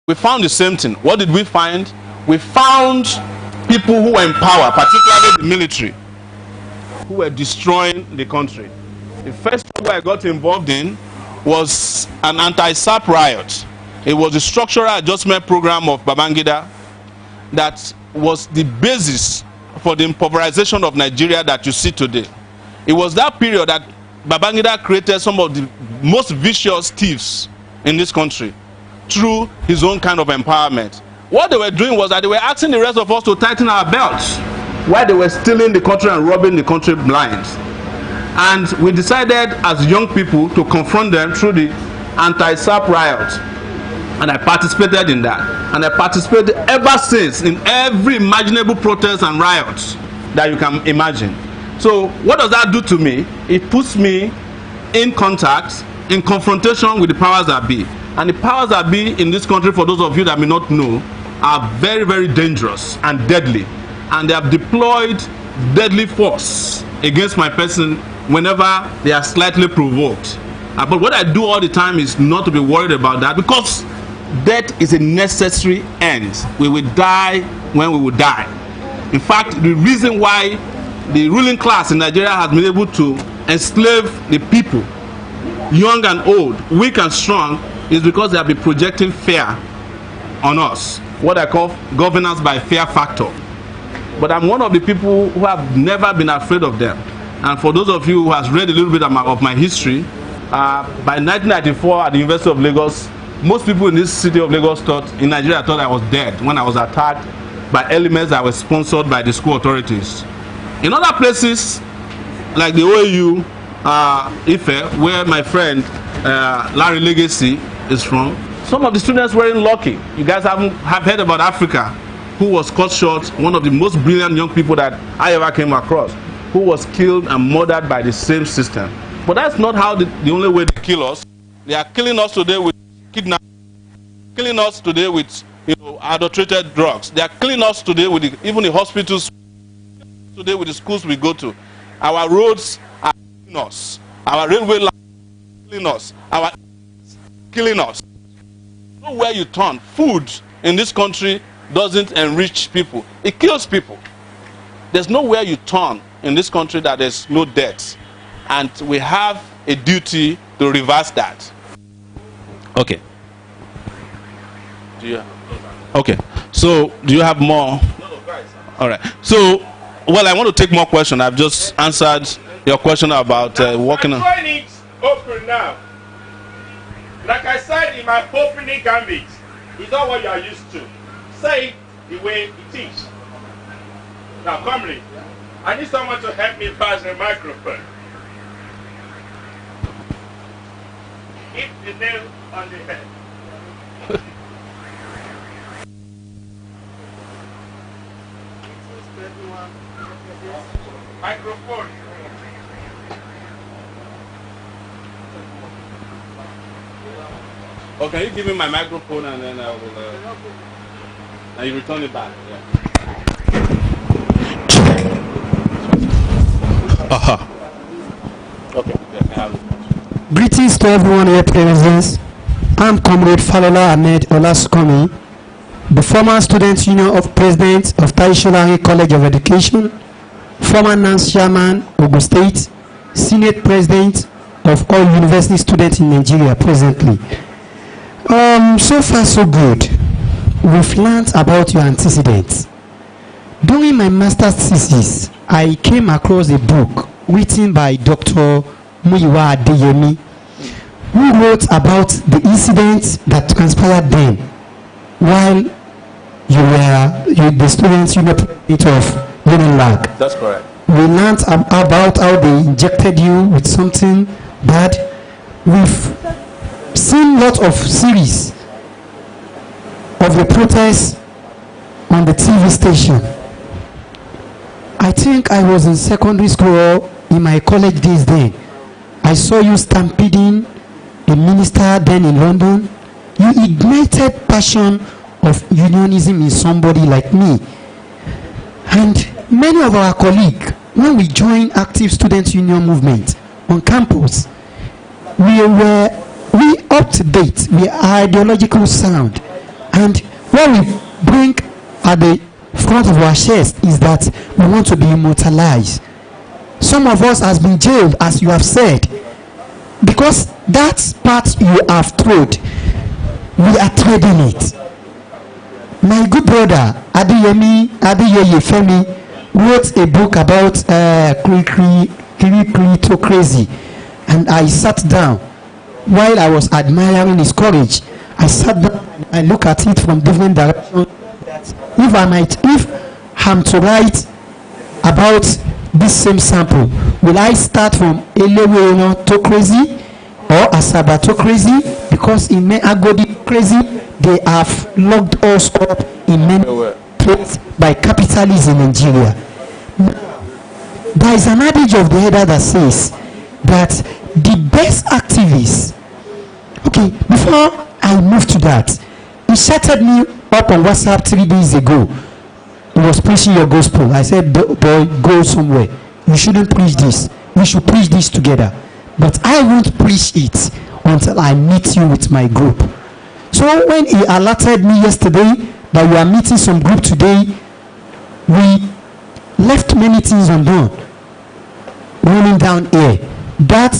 we found the same thing. What did we find? We found people who were in power, particularly the military, who were destroying the country. The first struggle I got involved in was an anti-SAP riot. It was the structural adjustment program of Babangida that was the basis for the impoverization of Nigeria that you see today. It was that period that Babangida created some of the most vicious thieves in this country through his own kind of empowerment. What they were doing was that they were asking the rest of us to tighten our belts while they were stealing the country and robbing the country blind. And we decided as young people to confront them through the anti-SAP riot. And I participated in that. And I participated ever since in every imaginable protest and riots that you can imagine. So what does that do to me? It puts me in contact, in confrontation with the powers that be. And the powers that be in this country, for those of you that may not know, are very, very dangerous and deadly. And they have deployed deadly force against my person whenever they are slightly provoked. But what I do all the time is not to be worried about that, because death is a necessary end. We will die when we will die. In fact, the reason why the ruling class in Nigeria has been able to enslave the people, young and old, weak and strong, is because they have been projecting fear on us. What I call governance by fear factor. But I'm one of the people who have never been afraid of them. And for those of you who has read a little bit of my history, by 1994 at the University of Lagos, most people in this city of Lagos in Nigeria thought I was dead when I was attacked by elements that were sponsored by the school authorities. In other places, like the OAU, Ife, where my friend Larry Legacy is from, some of the students weren't lucky. You guys have heard about Africa, who was cut short, one of the most brilliant young people that I ever came across, who was killed and murdered by the same system. But that's not how the only way they kill us. They are killing us today with kidnapping, killing us today with adulterated drugs. They are killing us today with even the hospitals, today with the schools we go to. Our roads are killing us. Our railway lines are killing us. Our killing us. Nowhere you turn, food in this country doesn't enrich people. It kills people. There's nowhere you turn in this country that there's no death. And we have a duty to reverse that. Okay. Okay. So, do you have more? All right. So, well, I want to take more questions. I've just answered your question about working on. I'm trying it open now. Like I said in my opening gambit, it's not what you are used to. Say it the way it is. Now, comrade, I need someone to help me pass the microphone. Hit the nail on the head. Microphone. Oh, can you give me my microphone and then I will and you return it back? Yeah. Okay. Yes, I have it. Greetings to everyone here present. I'm Comrade Falola Ahmed Olasukomi, the former Student Union of President of Taisholari College of Education, former NANS Chairman, Ogun State, Senate President of all university students in Nigeria presently. So far so good. We've learned about your antecedents. During my master's thesis, I came across a book written by Dr. Muyiwa Adeyemi, who wrote about the incidents that transpired then while you were the students union of UNILAG. That's correct. We learned about how they injected you with something bad. We've seen lots of series of the protests on the TV station. I think I was in secondary school or in my college days then. I saw you stampeding a minister then in London. You ignited passion of unionism in somebody like me. And many of our colleagues, when we joined active student union movement on campus, we up to date, we are ideological sound, And what we bring at the front of our chest is that we want to be immortalized. Some of us has been jailed, as you have said, because that part you have told, we are trading it. My good brother Adeyemi Femi wrote a book about cryptocracy, and I sat down while I was admiring his courage. I sat down and I look at it from different directions. If I'm to write about this same sample, will I start from eleweronotocracy or asabatocracy? Because in agodicracy they have locked us up in many places by capitalism in Nigeria. There is an adage of the elder that says that the best activists. Okay, before I move to that, he chatted me up on WhatsApp 3 days ago. He was preaching your gospel. I said, boy, go somewhere. You shouldn't preach this. We should preach this together. But I won't preach it until I meet you with my group. So when he alerted me yesterday that we are meeting some group today, we left many things undone. Running down here. That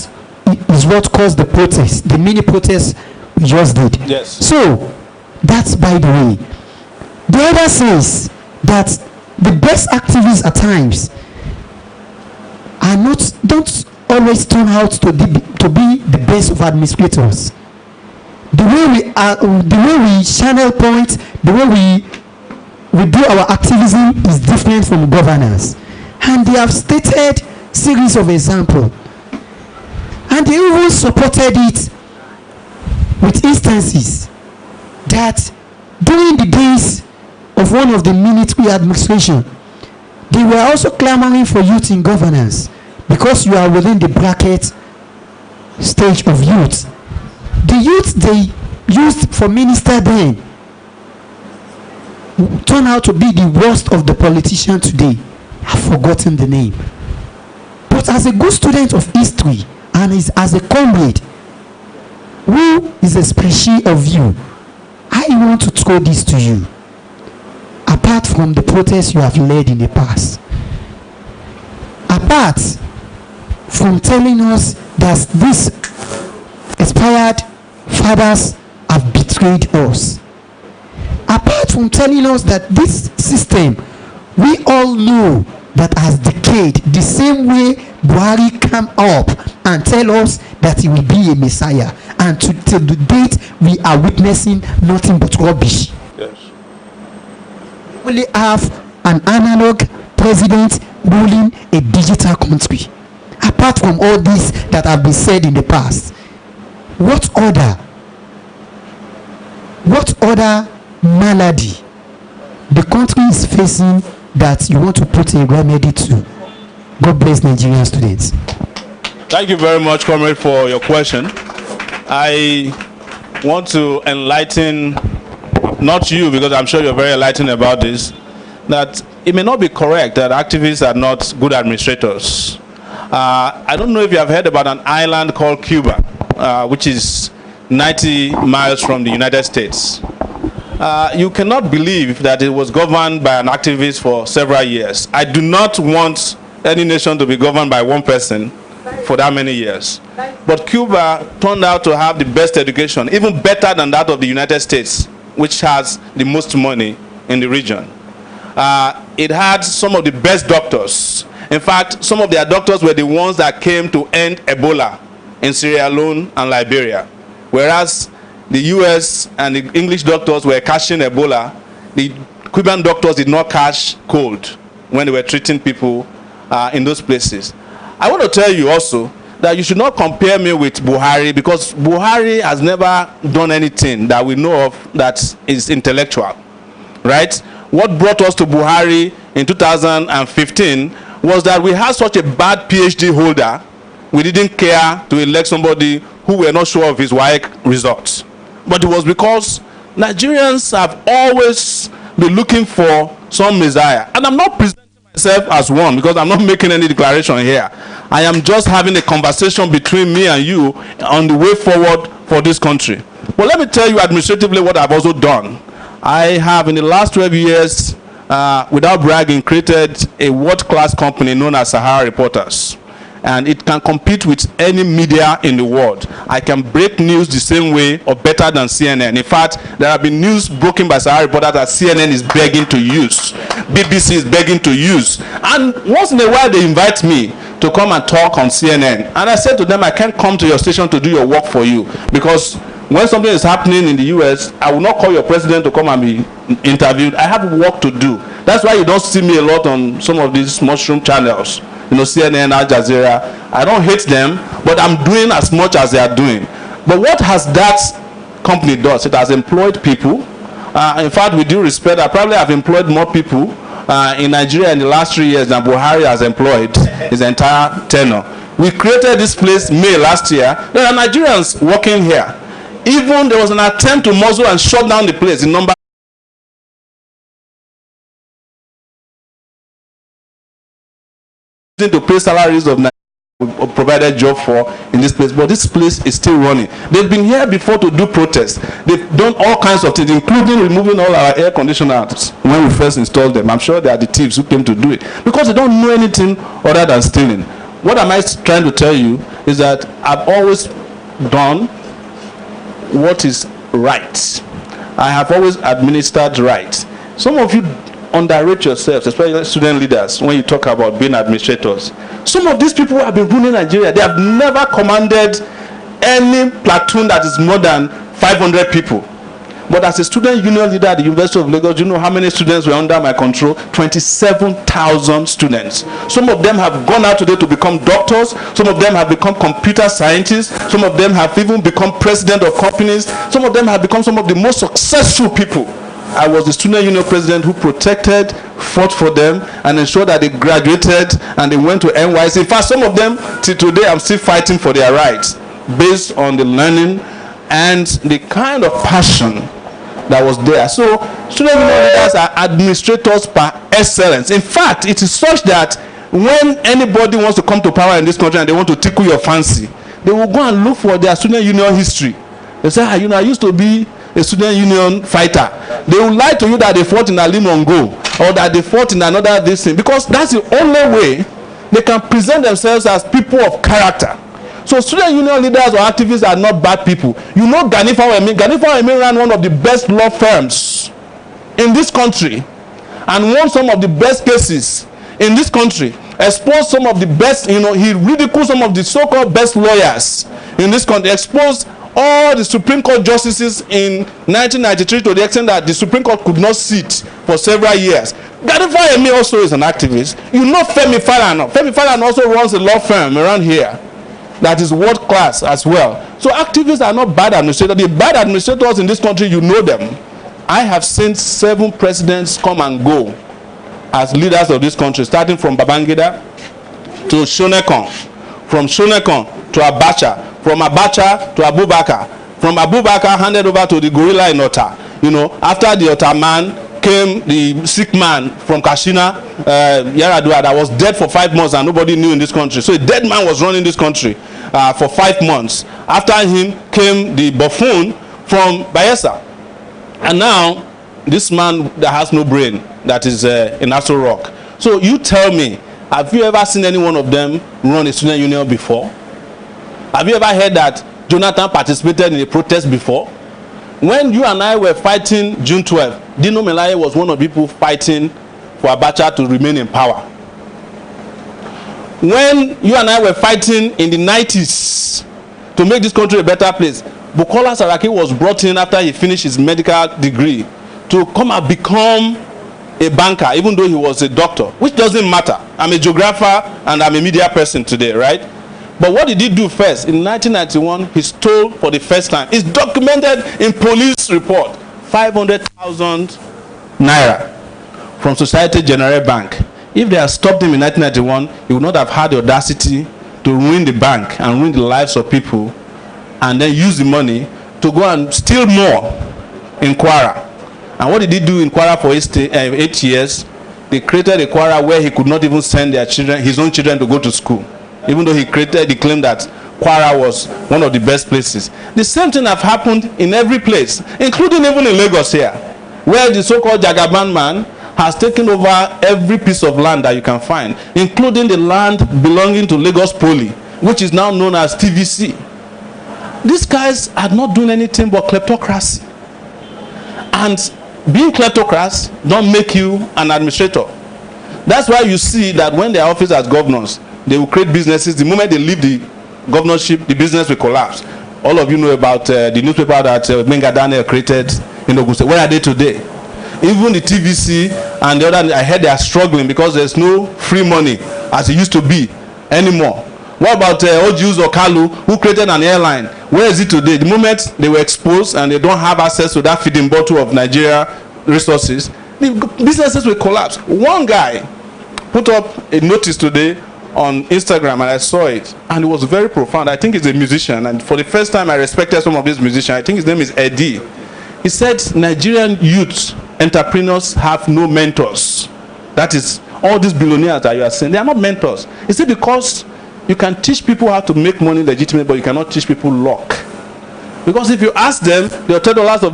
is what caused the protest, the mini protest we just did. Yes. So that's by the way. The other says that the best activists at times don't always turn out to be the best of administrators. The way we channel point, the way we do our activism is different from governance, and they have stated series of examples, and they even supported it with instances that during the days of one of the military administration, they were also clamoring for youth in governance because you are within the bracket stage of youth. The youth they used for minister then turned out to be the worst of the politicians today. I've forgotten the name. But as a good student of history and as a comrade who is a species of you, I want to throw this to you. Apart from the protests you have led in the past, apart from telling us that these expired fathers have betrayed us, apart from telling us that this system we all know that has decayed, the same way Buhari came up and tell us that he will be a messiah, and till the date we are witnessing nothing but rubbish. Yes. We only have an analog president ruling a digital country. Apart from all this that have been said in the past, what other malady the country is facing that you want to put a remedy to? God bless Nigerian students. Thank you very much, comrade, for your question. I want to enlighten, not you, because I'm sure you're very enlightened about this, that it may not be correct that activists are not good administrators. I don't know if you have heard about an island called Cuba, which is 90 miles from the United States. You cannot believe that it was governed by an activist for several years. I do not want any nation to be governed by one person for that many years. But Cuba turned out to have the best education, even better than that of the United States, which has the most money in the region. It had some of the best doctors. In fact, some of their doctors were the ones that came to end Ebola in Sierra Leone and Liberia. Whereas the US and the English doctors were catching Ebola, the Cuban doctors did not catch cold when they were treating people in those places. I want to tell you also that you should not compare me with Buhari, because Buhari has never done anything that we know of that is intellectual, right? What brought us to Buhari in 2015 was that we had such a bad PhD holder, we didn't care to elect somebody who were not sure of his WAEC results. But it was because Nigerians have always been looking for some messiah. And I'm not presenting myself as one, because I'm not making any declaration here. I am just having a conversation between me and you on the way forward for this country. But let me tell you administratively what I've also done. I have, in the last 12 years, without bragging, created a world-class company known as Sahara Reporters. And it can compete with any media in the world. I can break news the same way or better than CNN. In fact, there have been news broken by Sahara Reporters that CNN is begging to use. BBC is begging to use. And once in a while, they invite me to come and talk on CNN. And I said to them, I can't come to your station to do your work for you, because when something is happening in the US, I will not call your president to come and be interviewed. I have work to do. That's why you don't see me a lot on some of these mushroom channels. You know, CNN, Al Jazeera. I don't hate them, but I'm doing as much as they are doing. But what has that company done? It has employed people. In fact, with due respect, I probably have employed more people in Nigeria in the last 3 years than Buhari has employed his entire tenure. We created this place May last year. There are Nigerians working here. Even there was an attempt to muzzle and shut down the place in number to pay salaries of provided job for in this place, but this place is still running. They've been here before to do protests. They've done all kinds of things, including removing all our air conditioners when we first installed them. I'm sure they are the thieves who came to do it, because they don't know anything other than stealing. What am I trying to tell you is that I've always done what is right. I have always administered right. Some of you underrate yourselves, especially student leaders, when you talk about being administrators. Some of these people have been ruling Nigeria. They have never commanded any platoon that is more than 500 people. But as a student union leader at the University of Lagos, you know how many students were under my control? 27,000 students. Some of them have gone out today to become doctors. Some of them have become computer scientists. Some of them have even become president of companies. Some of them have become some of the most successful people. I was the student union president who protected, fought for them, and ensured that they graduated and they went to NYC. In fact, some of them, till today, I'm still fighting for their rights based on the learning and the kind of passion that was there. So, student union leaders are administrators par excellence. In fact, it is such that when anybody wants to come to power in this country and they want to tickle your fancy, they will go and look for their student union history. They say, you know, I used to be a student union fighter. They will lie to you that they fought in a Limongo or that they fought in another this thing, because that's the only way they can present themselves as people of character. So student union leaders or activists are not bad people. You know, Ganifa Wemi ran one of the best law firms in this country and won some of the best cases in this country, exposed some of the best, you know, he ridiculed some of the so-called best lawyers in this country, exposed all the Supreme Court justices in 1993 to the extent that the Supreme Court could not sit for several years. Ganifa Wemi also is an activist. You know Femi Falana. Femi Falana also runs a law firm around here that is world class as well. So activists are not bad administrators. The bad administrators in this country, you know them. I have seen 7 presidents come and go as leaders of this country, starting from Babangida to Shonekon, from Shonekon to Abacha, from Abacha to Abubakar, from Abubakar handed over to the gorilla in Ota. You know, after the Ota man came the sick man from Kashina, Yaradua, that was dead for 5 months and nobody knew in this country. So a dead man was running this country for 5 months. After him came the buffoon from Bayelsa. And now, this man that has no brain, that is in Aso Rock. So you tell me, have you ever seen any one of them run a student union before? Have you ever heard that Jonathan participated in a protest before? When you and I were fighting June 12th, Dino Melaye was one of the people fighting for Abacha to remain in power. When you and I were fighting in the 90s to make this country a better place, Bukola Saraki was brought in after he finished his medical degree to come and become a banker, even though he was a doctor, which doesn't matter. I'm a geographer and I'm a media person today, right? But what did he do first? In 1991, he stole for the first time. It's documented in police report, 500,000 naira from Societe Generale Bank. If they had stopped him in 1991, he would not have had the audacity to ruin the bank and ruin the lives of people and then use the money to go and steal more in Kwara. And what did he do in Kwara for 8 years? They created a Kwara where he could not even send their children, his own children, to go to school, even though he claimed that Kwara was one of the best places. The same thing have happened in every place, including even in Lagos here. where the so-called Jagaban man has taken over every piece of land that you can find, including the land belonging to Lagos Poly, which is now known as TVC. These guys are not doing anything but kleptocracy. And being kleptocrats don't make you an administrator. That's why you see that when they are office as governors, they will create businesses. The moment they leave the governorship, the business will collapse. All of you know about the newspaper that Benga Daniel created in Ogun State. Where are they today? Even the TVC and the other, I heard they are struggling because there's no free money as it used to be anymore. What about Ojus or Kalu, who created an airline? Where is it today? The moment they were exposed and they don't have access to that feeding bottle of Nigeria resources, the businesses will collapse. One guy put up a notice today on Instagram, and I saw it, and it was very profound. I think he's a musician, and for the first time I respected some of these musicians. I think his name is Eddie. He said Nigerian youth entrepreneurs have no mentors. That is, all these billionaires that you are saying, they are not mentors. He said because you can teach people how to make money legitimately, but you cannot teach people luck. Because if you ask them, the $10 of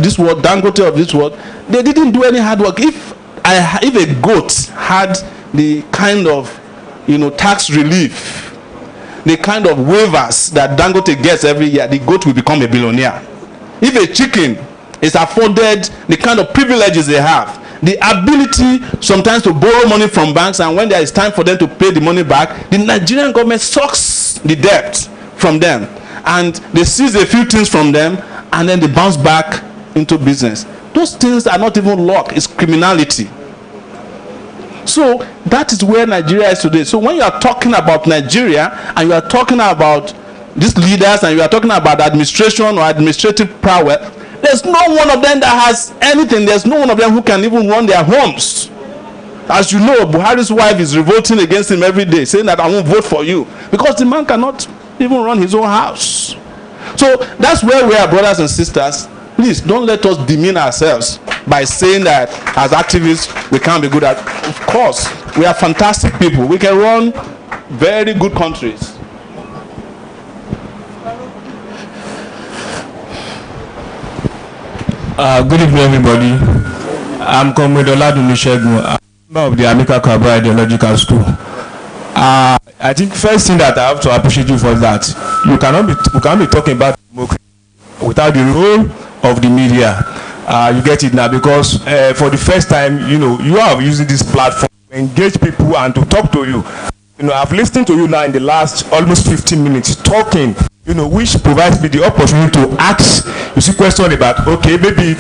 this world, Dangote of this world, they didn't do any hard work. If a goat had the kind of tax relief, the kind of waivers that Dangote gets every year, the goat will become a billionaire. If a chicken is afforded the kind of privileges they have, the ability sometimes to borrow money from banks, and when there is time for them to pay the money back, the Nigerian government sucks the debt from them, and they seize a few things from them, and then they bounce back into business. Those things are not even luck, it's criminality. So that is where Nigeria is today. So when you are talking about Nigeria, and you are talking about these leaders, and you are talking about administration or administrative power, there's no one of them that has anything. There's no one of them who can even run their homes. As you know, Buhari's wife is revolting against him every day, saying that I won't vote for you, because the man cannot even run his own house. So that's where we are, brothers and sisters. Please don't let us demean ourselves by saying that as activists we can't be good at. Of course, we are fantastic people. We can run very good countries. Good evening, everybody. I'm Comrade Oladunni Segun, a member of the Amika Cabral Ideological School. I think first thing that I have to appreciate you for that, we can't be talking about democracy without the role of the media. You get it now, because for the first time, you are using this platform to engage people and to talk to you. I've listened to you now in the last almost 15 minutes talking, which provides me the opportunity to ask question about, okay, maybe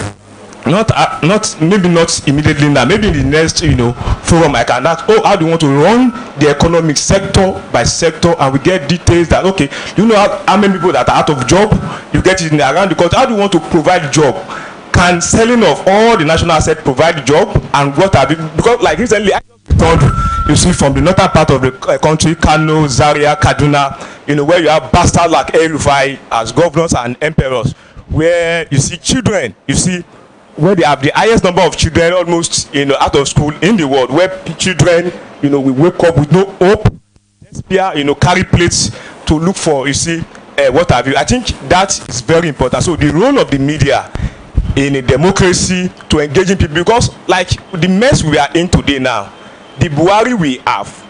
not immediately now, maybe in the next forum I can ask, how do you want to run the economic sector by sector, and we get details that, okay, how many people that are out of job, you get it around the country, how do you want to provide job? Can selling of all the national assets provide job, and what have you? Because like recently I just returned, from the northern part of the country, Kano, Zaria, Kaduna, where you have bastards like El-Rufai as governors and emperors, where you see children, where they have the highest number of children almost out of school in the world, where children we wake up with no hope, carry plates to look for what have you. I think that is very important. So the role of the media in a democracy to engaging people, because like the mess we are in today now, the Buhari we have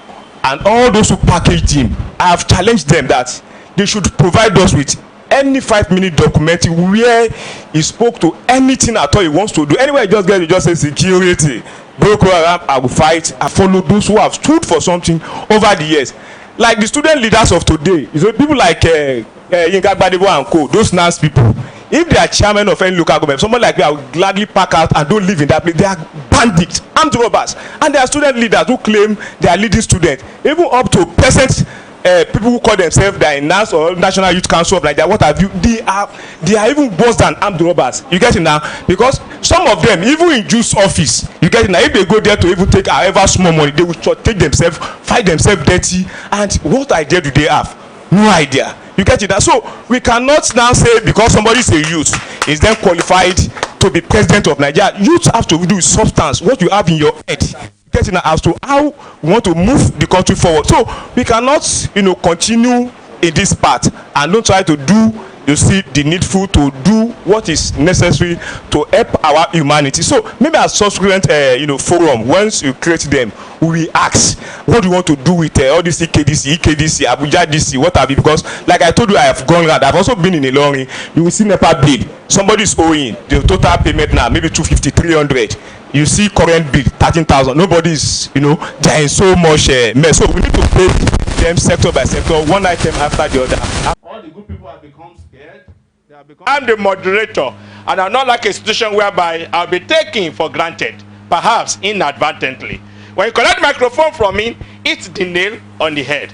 and all those who packaged him, I have challenged them that they should provide us with any 5-minute documentary where he spoke to anything at all he wants to do. Anywhere he just say security, Boko Haram, I will fight. I follow those who have stood for something over the years. Like the student leaders of today, people like Yinka Gbadebo and co, those nice people. If they are chairman of any local government, someone like me, I will gladly pack out and don't live in that place. They are bandits, armed robbers, and there are student leaders who claim they are leading students, even up to present people who call themselves the NAS or National Youth Council of Nigeria. What have you? They are even worse than armed robbers. You get it now? Because some of them, even in juice office, you get it now. If they go there to even take however small money, they will take themselves, fight themselves dirty. And what idea do they have? No idea. You get it now? So we cannot now say because somebody is a youth is then qualified to be president of Nigeria. Youth have to do with substance, what you have in your head. Get it now as to how we want to move the country forward. So we cannot, continue in this path and don't try to do you see the needful to do what is necessary to help our humanity. So maybe as subsequent forum, once you create them, we ask, what do you want to do with all this EKDC, Abuja DC, what have you? Because like I told you, I have gone around. I've also been in Ilorin. You will see NEPA bill. Somebody is owing the total payment now, maybe 250, 300. You see current bill 13,000. Nobody is, there is so much mess. So we need to break them sector by sector, one item after the other. All the good people have become scared. They have become. I'm the moderator, and I'm not like a institution whereby I'll be taking for granted, perhaps inadvertently. When you collect the microphone from me, hit the nail on the head.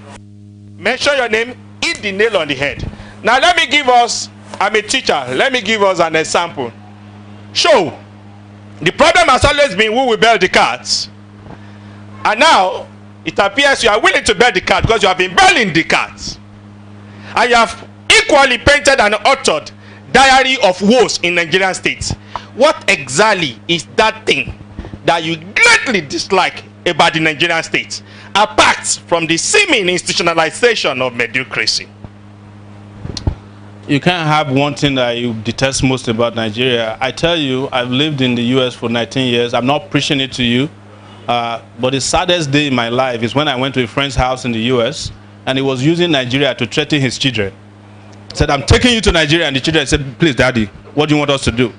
Mention your name, hit the nail on the head. Now let me give us, I'm a teacher, let me give us an example. Show, the problem has always been who will bail the cats. And now, it appears you are willing to bail the cat because you have been bailing the cats. And you have equally painted and authored diary of woes in Nigerian states. What exactly is that thing that you greatly dislike about the Nigerian state, apart from the seeming institutionalization of mediocracy? You can't have one thing that you detest most about Nigeria. I tell you, I've lived in the US for 19 years. I'm not preaching it to you. But the saddest day in my life is when I went to a friend's house in the US and he was using Nigeria to threaten his children. He said, I'm taking you to Nigeria. And the children said, please, Daddy, what do you want us to do?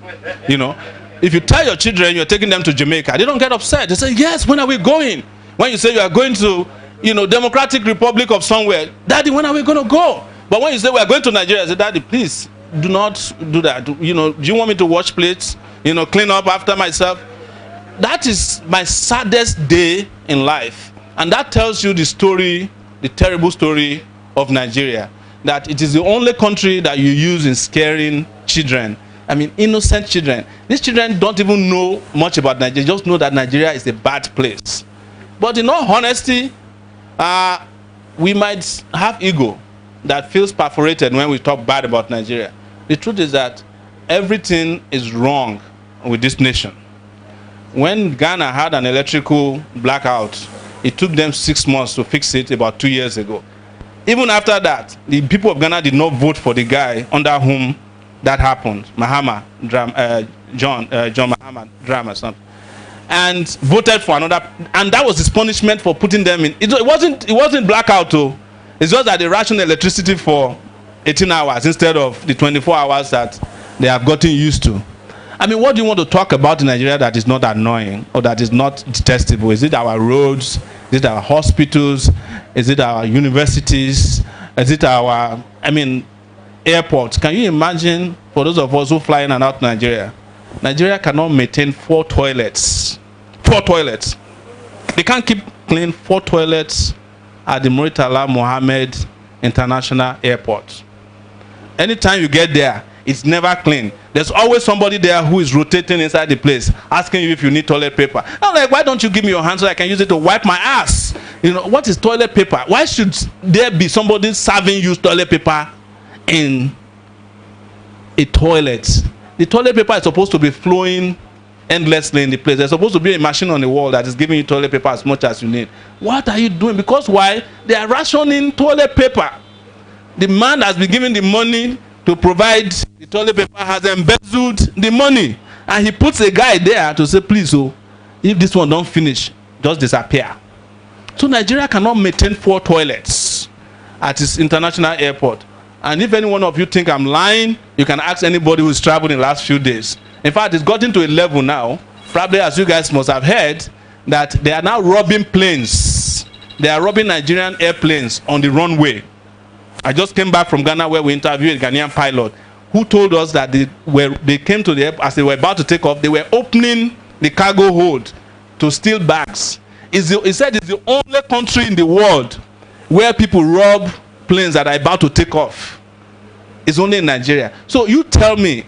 If you tell your children you're taking them to Jamaica, they don't get upset. They say, yes, when are we going? When you say you are going to, Democratic Republic of somewhere, Daddy, when are we going to go? But when you say we are going to Nigeria, I say, Daddy, please do not do that. Do you want me to wash plates? Clean up after myself? That is my saddest day in life. And that tells you the story, the terrible story of Nigeria. That it is the only country that you use in scaring children. I mean, innocent children. These children don't even know much about Nigeria. Just know that Nigeria is a bad place. But in all honesty, we might have ego that feels perforated when we talk bad about Nigeria. The truth is that everything is wrong with this nation. When Ghana had an electrical blackout, it took them 6 months to fix it about 2 years ago. Even after that, the people of Ghana did not vote for the guy under whom that happened, John Mahama Drama or something, and voted for another, and that was his punishment for putting them in. It wasn't blackout though. It's just that they rationed electricity for 18 hours instead of the 24 hours that they have gotten used to. I mean, what do you want to talk about in Nigeria that is not annoying or that is not detestable? Is it our roads? Is it our hospitals? Is it our universities? Is it our, airports? Can you imagine, for those of us who fly in and out Nigeria, Nigeria cannot maintain 4 toilets. 4 toilets. They can't keep clean 4 toilets at the Murtala Mohammed International Airport. Anytime you get there, it's never clean. There's always somebody there who is rotating inside the place, asking you if you need toilet paper. I'm like, why don't you give me your hand so I can use it to wipe my ass? What is toilet paper? Why should there be somebody serving you toilet paper in a toilet? The toilet paper is supposed to be flowing endlessly in the place. There's supposed to be a machine on the wall that is giving you toilet paper as much as you need. What are you doing? Because why? They are rationing toilet paper. The man has been given the money to provide the toilet paper, has embezzled the money, and he puts a guy there to say, please, if this one don't finish, just disappear. So Nigeria cannot maintain 4 toilets at its international airport. And if any one of you think I'm lying, you can ask anybody who's traveled in the last few days. In fact, it's gotten to a level now, probably as you guys must have heard, that they are now robbing planes. They are robbing Nigerian airplanes on the runway. I just came back from Ghana where we interviewed a Ghanaian pilot who told us that they came to the airport, as they were about to take off, they were opening the cargo hold to steal bags. He said it's the only country in the world where people rob planes that are about to take off. It's only in Nigeria. So you tell me,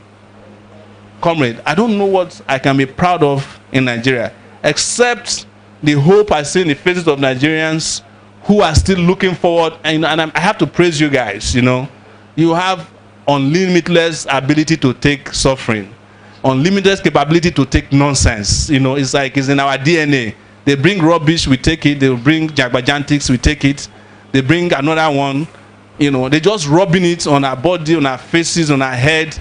comrade, I don't know what I can be proud of in Nigeria, except the hope I see in the faces of Nigerians who are still looking forward. And I have to praise you guys. You have unlimited ability to take suffering, unlimited capability to take nonsense. It's like it's in our DNA. They bring rubbish, we take it. They bring jagbajantics, we take it. They bring another one, You know, they're just rubbing it on our body, on our faces, on our head.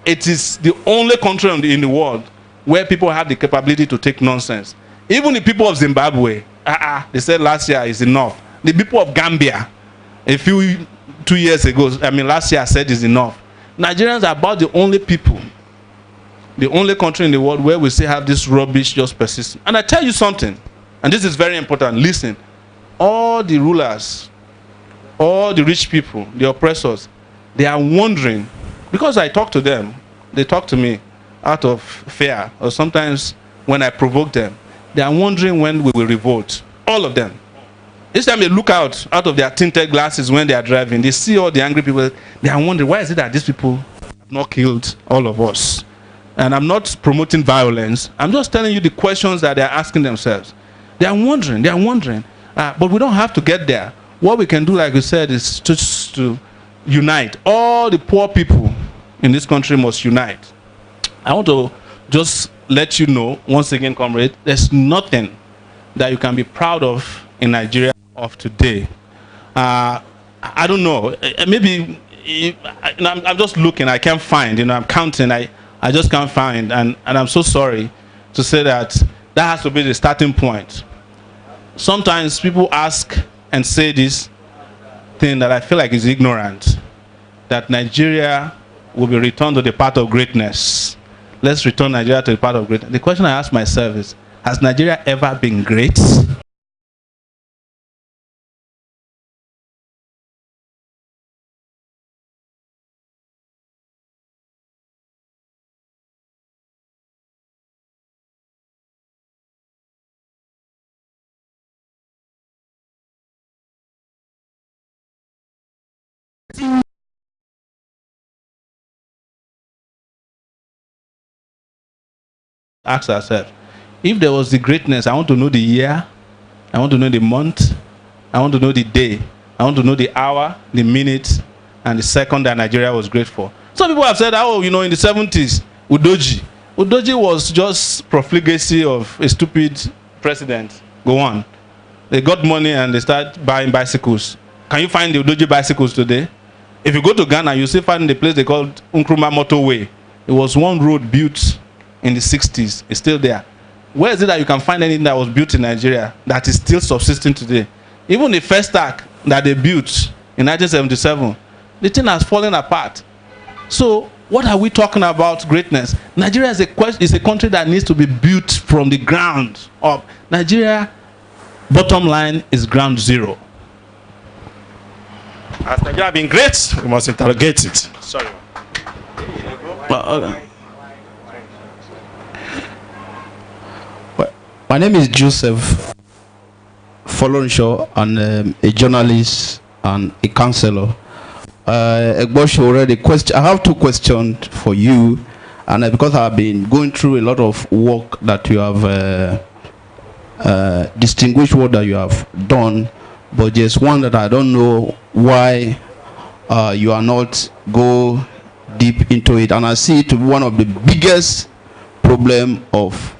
It is the only country in the world where people have the capability to take nonsense. Even the people of Zimbabwe, they said last year is enough. The people of Gambia, 2 years ago, last year said is enough. Nigerians are about the only people, the only country in the world where we still have this rubbish just persisting. And I tell you something, and this is very important, listen, all the rulers, all the rich people, the oppressors, they are wondering, because I talk to them, they talk to me out of fear, or sometimes when I provoke them, they are wondering when we will revolt. All of them. Each time they look out of their tinted glasses when they are driving, they see all the angry people, they are wondering, why is it that these people have not killed all of us? And I'm not promoting violence. I'm just telling you the questions that they're asking themselves. They are wondering, but we don't have to get there. What we can do, like you said, is just to unite. All the poor people in this country must unite. I want to just let you know, once again, comrade, there's nothing that you can be proud of in Nigeria of today. I don't know, maybe I'm just looking, I can't find, I'm counting, I just can't find, and I'm so sorry to say that has to be the starting point. Sometimes people ask and say this thing that I feel like is ignorant, that Nigeria will be returned to the path of greatness. Let's return Nigeria to the path of greatness. The question I ask myself is, has Nigeria ever been great? Ask ourselves, if there was the greatness, I want to know the year, I want to know the month, I want to know the day, I want to know the hour, the minute, and the second that Nigeria was great for. Some people have said, in the 70s, Udoji was just profligacy of a stupid president. Go on. They got money and they start buying bicycles. Can you find the Udoji bicycles today? If you go to Ghana, you still find the place they called Nkrumah Motorway. It was one road built in the 60s. It's still there. Where is it that you can find anything that was built in Nigeria that is still subsisting today? Even the first stack that they built in 1977, the thing has fallen apart. So what are we talking about greatness? Nigeria is a country that needs to be built from the ground up. Nigeria, bottom line, is ground zero. Has Nigeria been great? We must interrogate it. Sorry. My name is Joseph Folonshaw, and a journalist and a counselor. Sowore, I have two questions for you, and because I've been going through a lot of work that you have distinguished, what that you have done, but there's one that I don't know why you are not go deep into it, and I see it to be one of the biggest problem of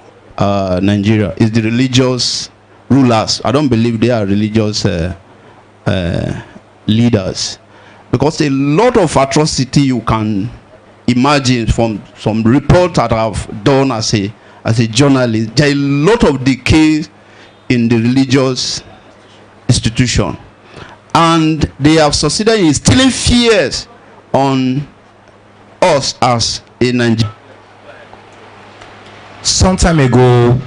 Nigeria is the religious rulers. I don't believe they are religious leaders, because a lot of atrocity you can imagine from some reports that I've done as a journalist. There are a lot of decay in the religious institution, and they have succeeded in instilling fears on us as a Nigerian. Some time ago,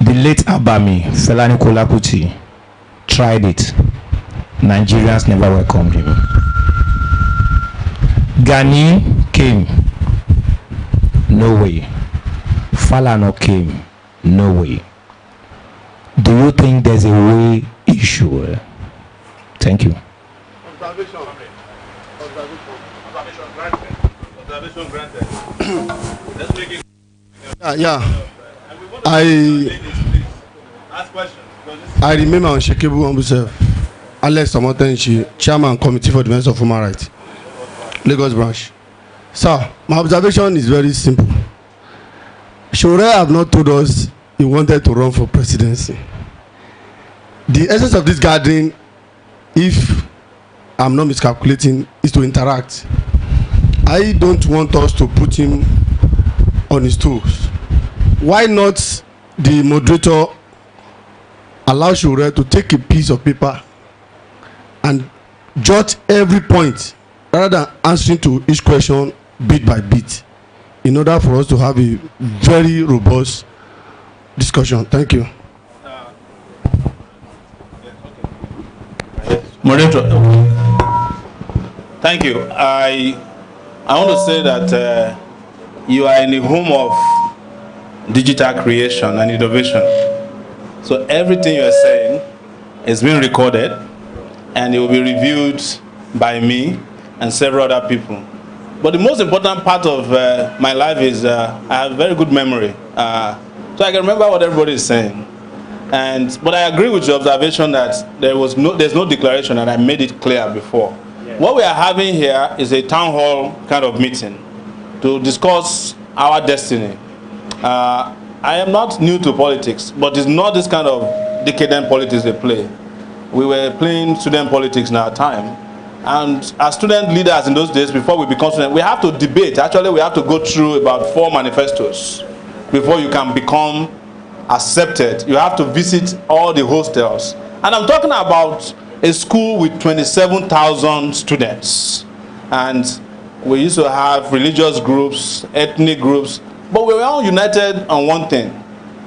the late Abami, Felani Kolakuti, tried it. Nigerians never welcomed him. Gani came. No way. Falana came. No way. Do you think there's a way issue? Thank you. Observation granted. Let's make it. I remain unshakable on myself. Alex Samotenchi, Chairman Committee for Defense of Human Rights, Lagos Branch. Sir, my observation is very simple. Sowore have not told us he wanted to run for presidency. The essence of this gathering, if I'm not miscalculating, is to interact. I don't want us to put him on his toes. Why not the moderator allow Sowore to take a piece of paper and jot every point rather than answering to each question bit by bit, in order for us to have a very robust discussion. Thank you. Moderator, thank you. I want to say that you are in the home of digital creation and innovation. So everything you are saying is being recorded, and it will be reviewed by me and several other people. But the most important part of my life is I have very good memory, so I can remember what everybody is saying. But I agree with your observation that there's no declaration, and I made it clear before. Yes. What we are having here is a town hall kind of meeting to discuss our destiny. I am not new to politics, but it's not this kind of decadent politics they play. We were playing student politics in our time. And as student leaders in those days, before we become students, we have to debate. Actually, we have to go through about 4 manifestos before you can become accepted. You have to visit all the hostels. And I'm talking about a school with 27,000 students. And we used to have religious groups, ethnic groups, but we were all united on one thing,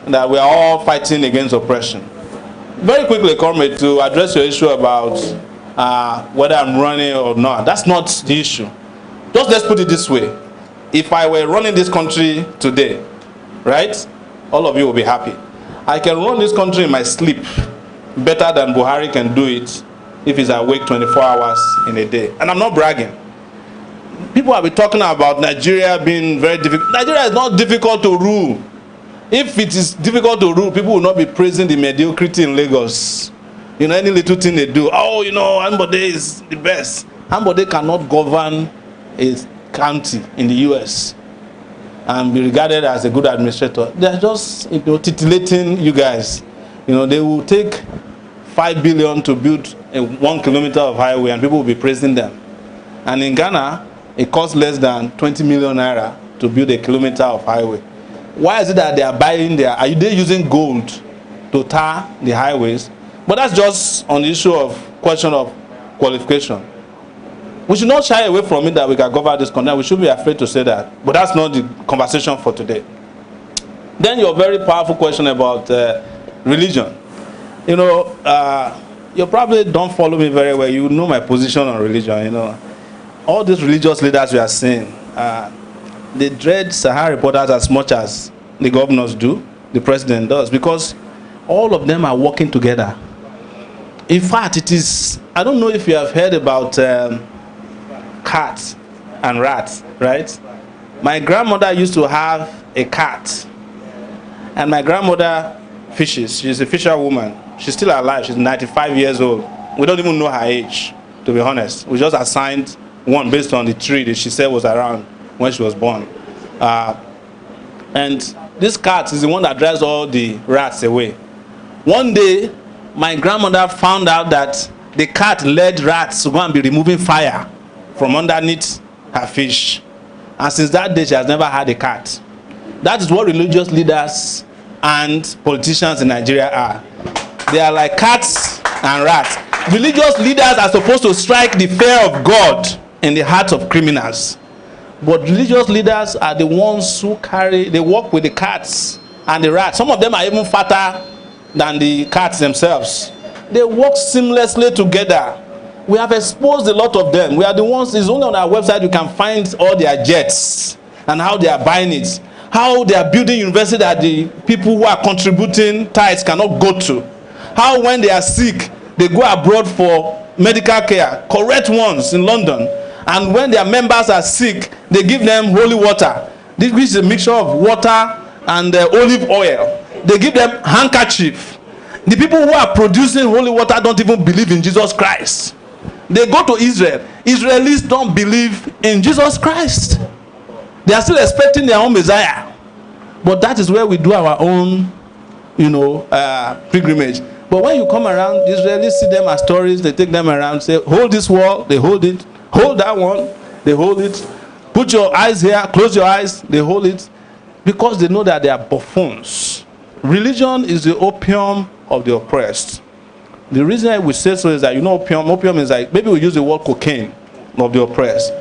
that we are all fighting against oppression. Very quickly, Comrade, to address your issue about whether I'm running or not. That's not the issue. Just let's put it this way. If I were running this country today, right, all of you will be happy. I can run this country in my sleep better than Buhari can do it if he's awake 24 hours in a day. And I'm not bragging. People have been talking about Nigeria being very difficult. Nigeria is not difficult to rule. If it is difficult to rule, people will not be praising the mediocrity in Lagos. You know, any little thing they do, oh, you know, Ambode is the best. Ambode cannot govern a county in the US and be regarded as a good administrator. They're just, you know, titillating you guys. You know, they will take 5 billion to build 1 kilometer of highway, and people will be praising them. And in Ghana, it costs less than 20 million naira to build a kilometer of highway. Why is it that they are buying there? Are they using gold to tar the highways? But that's just on the issue of question of qualification. We should not shy away from it that we can govern this country. We should be afraid to say that. But that's not the conversation for today. Then your very powerful question about religion. You know, you probably don't follow me very well. You know my position on religion, you know. All these religious leaders we are seeing, they dread Sahara reporters as much as the governors do, the president does, because all of them are working together. In fact, it is, I don't know if you have heard about cats and rats, right? My grandmother used to have a cat, and my grandmother fishes. She's a fisherwoman. She's still alive. She's 95 years old. We don't even know her age, to be honest. We just assigned one based on the tree that she said was around when she was born. And this cat is the one that drives all the rats away. One day, my grandmother found out that the cat led rats to go and be removing fire from underneath her fish. And since that day, she has never had a cat. That is what religious leaders and politicians in Nigeria are. They are like cats and rats. Religious leaders are supposed to strike the fear of God in the hearts of criminals. But religious leaders are the ones who they work with the cats and the rats. Some of them are even fatter than the cats themselves. They work seamlessly together. We have exposed a lot of them. We are the ones, it's only on our website you can find all their jets and how they are buying it. How they are building university that the people who are contributing tithes cannot go to. How when they are sick, they go abroad for medical care, correct ones in London. And when their members are sick, they give them holy water. This is a mixture of water and olive oil. They give them handkerchief. The people who are producing holy water don't even believe in Jesus Christ. They go to Israel. Israelis don't believe in Jesus Christ. They are still expecting their own Messiah. But that is where we do our own, you know, pilgrimage. But But when you come around, the Israelis see them as tourists, they take them around, say, hold this wall, they hold it. Hold that one, they hold it. Put your eyes here, close your eyes, they hold it. Because they know that they are buffoons. Religion is the opium of the oppressed. The reason we say so is that, you know, opium is like, maybe we use the word cocaine of the oppressed.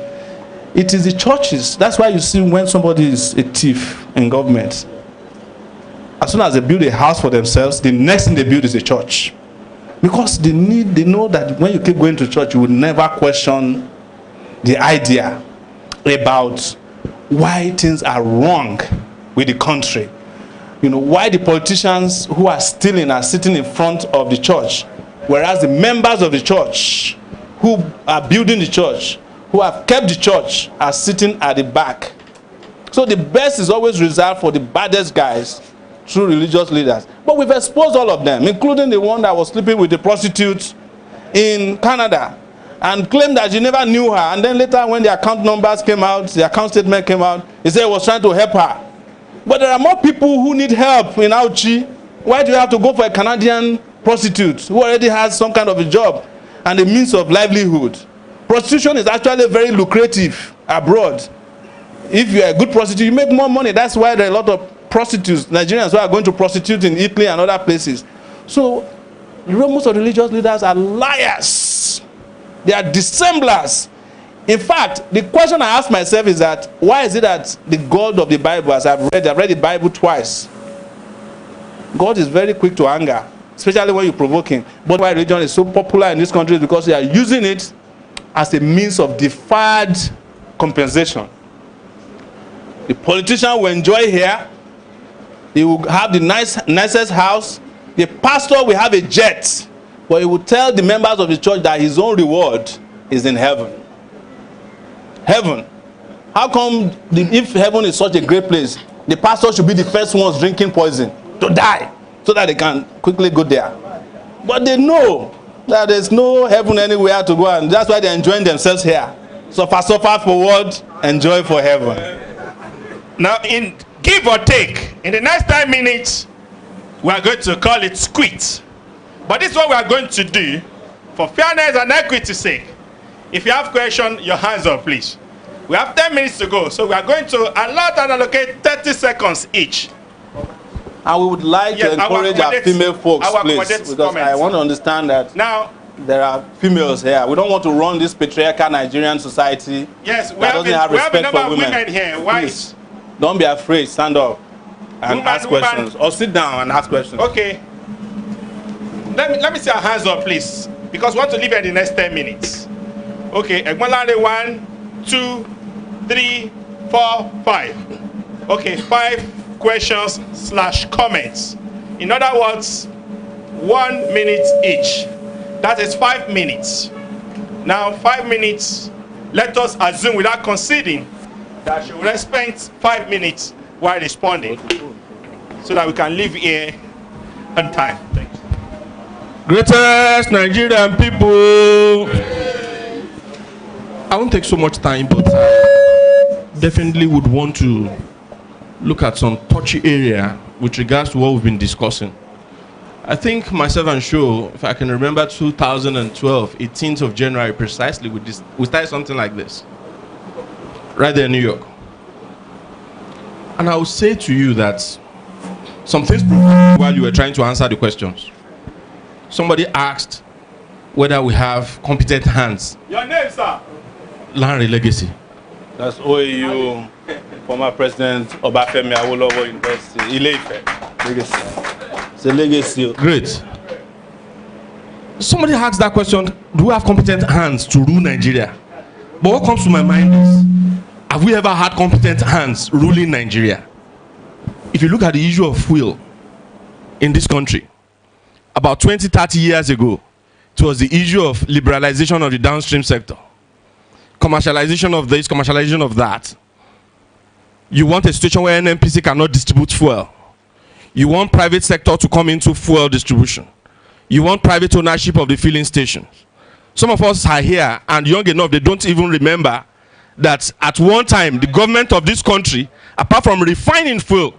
It is the churches. That's why you see when somebody is a thief in government, as soon as they build a house for themselves, the next thing they build is a church. Because they know that when you keep going to church, you will never question the idea about why things are wrong with the country. You know, why the politicians who are stealing are sitting in front of the church, whereas the members of the church who are building the church, who have kept the church, are sitting at the back. So the best is always reserved for the baddest guys, true religious leaders. But we've exposed all of them, including the one that was sleeping with the prostitute in Canada and claimed that you never knew her. And then later when the account numbers came out, the account statement came out, he said he was trying to help her. But there are more people who need help in Auchi. Why do you have to go for a Canadian prostitute who already has some kind of a job and a means of livelihood? Prostitution is actually very lucrative abroad. If you are a good prostitute, you make more money. That's why there are a lot of prostitutes, Nigerians who are going to prostitute in Italy and other places. So most of the religious leaders are liars. They are dissemblers. In fact, the question I ask myself is that, why is it that the God of the Bible, as I've read the Bible twice, God is very quick to anger, especially when you provoke him. But why religion is so popular in this country is because they are using it as a means of deferred compensation. The politician will enjoy here. He will have the nicest house. The pastor will have a jet. But he will tell the members of the church that his own reward is in heaven. Heaven. How come if heaven is such a great place, the pastor should be the first ones drinking poison to die so that they can quickly go there? But they know that there's no heaven anywhere to go, and that's why they're enjoying themselves here. Suffer for what? Enjoy for heaven. Now, in give or take, in the next 10 minutes, we are going to call it squeeze. But this is what we are going to do for fairness and equity's sake. If you have questions, your hands up, please. We have 10 minutes to go, so we are going to allocate 30 seconds each. And we would like to encourage our female folks, please, because I want to understand that now there are females here. We don't want to run this patriarchal Nigerian society. Yes, we that doesn't have respect for women here. Why? Please, don't be afraid. Stand up and ask questions, or sit down and ask questions. Okay. Let me see our hands up, please, because we want to leave in the next 10 minutes. Okay, Egmalande 1, 2, 3, 4, 5. Okay, 5 questions / comments. In other words, 1 minute each. That is 5 minutes. Now, 5 minutes, let us assume without conceding that she will spend 5 minutes while responding so that we can leave here on time. Thank you. Greatest Nigerian people. I won't take so much time, but definitely would want to look at some touchy area with regards to what we've been discussing. I think myself and Sho, if I can remember 2012, 18th of January precisely, we started something like this, right there in New York. And I will say to you that some things while you were trying to answer the questions. Somebody asked whether we have competent hands. Your name, sir? Larry Legacy. That's OAU, former President Obafemi Awolowo University, Ile-Ife. Legacy. It's a legacy. Great. Somebody asked that question, do we have competent hands to rule Nigeria? But what comes to my mind is, have we ever had competent hands ruling Nigeria? If you look at the issue of fuel in this country, about 20, 30 years ago, it was the issue of liberalization of the downstream sector. Commercialization of this, commercialization of that. You want a situation where NNPC cannot distribute fuel. You want private sector to come into fuel distribution. You want private ownership of the filling stations. Some of us are here and young enough, they don't even remember that at one time, the government of this country, apart from refining fuel,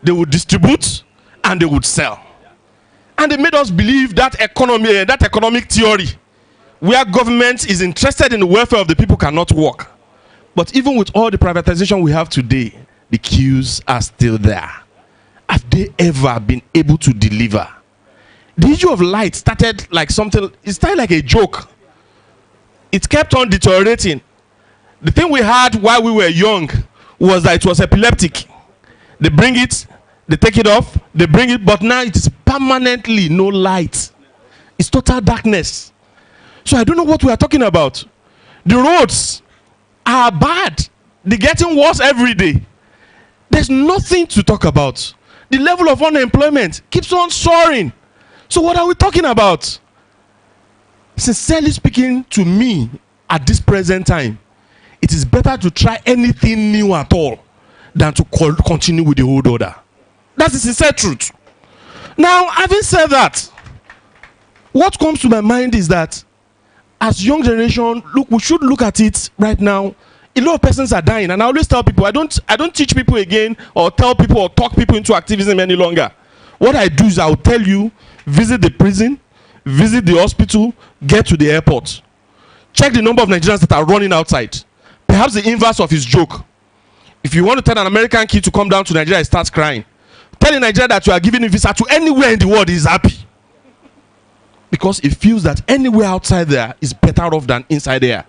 they would distribute and they would sell. And they made us believe that economic theory, where government is interested in the welfare of the people, cannot work. But even with all the privatization we have today, the queues are still there. Have they ever been able to deliver? The issue of light started like something, it started like a joke. It kept on deteriorating. The thing we had while we were young was that it was epileptic. They bring it, they take it off, they bring it, but now it is permanently no light. It's total darkness. So I don't know what we are talking about. The roads are bad. They're getting worse every day. There's nothing to talk about. The level of unemployment keeps on soaring. So what are we talking about? Sincerely speaking, to me, at this present time, it is better to try anything new at all than to continue with the old order. That's the sincere truth. Now, having said that, what comes to my mind is that as young generation, look, we should look at it right now. A lot of persons are dying, and I always tell people, I don't teach people again or tell people or talk people into activism any longer. What I do is I will tell you, visit the prison, visit the hospital, get to the airport. Check the number of Nigerians that are running outside. Perhaps the inverse of his joke. If you want to tell an American kid to come down to Nigeria, he starts crying. Tell a Nigerian that you are giving him visa to anywhere in the world, he is happy. Because he feels that anywhere outside there is better off than inside there.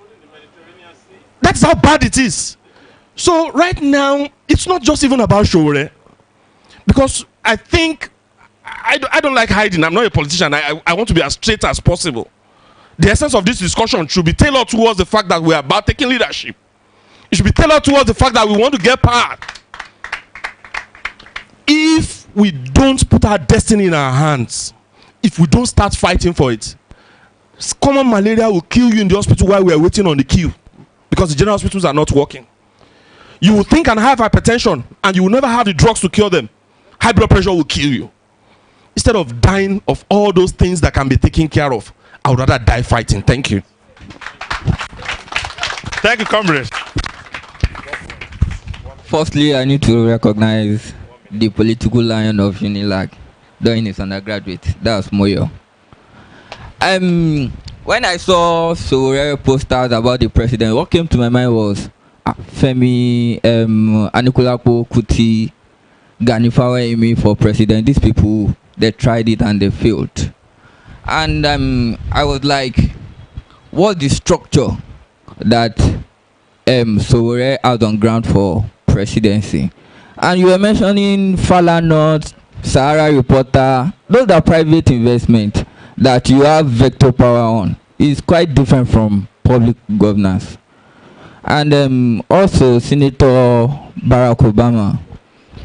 That's how bad it is. So right now, it's not just even about Sowore. Because I think, I don't like hiding. I'm not a politician. I want to be as straight as possible. The essence of this discussion should be tailored towards the fact that we are about taking leadership. It should be tailored towards the fact that we want to get power. If we don't put our destiny in our hands, if we don't start fighting for it, common malaria will kill you in the hospital while we are waiting on the queue, because the general hospitals are not working. You will think and have hypertension, and you will never have the drugs to cure them. High blood pressure will kill you. Instead of dying of all those things that can be taken care of, I would rather die fighting. Thank you. Thank you, comrade. Firstly, I need to recognize the political lion of Unilag during his undergraduate. That's Moyo. When I saw Sowore posters about the president, what came to my mind was Femi, Anikulapo Kuti, Gani Fawehinmi for president. These people, they tried it and they failed. And I was like, what's the structure that Sowore has on ground for presidency? And you were mentioning Fala North, Sahara Reporter. Those are private investment that you have veto power on. It's quite different from public governance. And also Senator Barack Obama,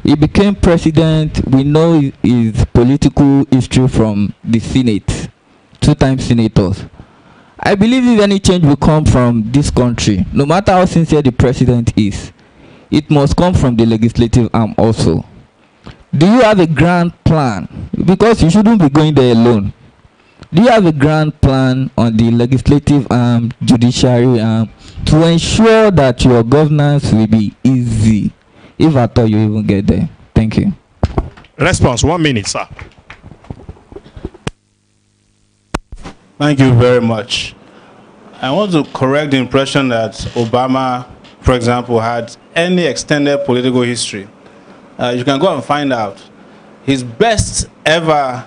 he became president. We know his political history from the Senate, 2-time senators. I believe if any change will come from this country, no matter how sincere the president is, it must come from the legislative arm also. Do you have a grand plan? Because you shouldn't be going there alone. Do you have a grand plan on the legislative arm, judiciary arm, to ensure that your governance will be easy, if at all you even get there? Thank you. Response, 1 minute, sir. Thank you very much. I want to correct the impression that Obama, for example, had any extended political history. You can go and find out. His best ever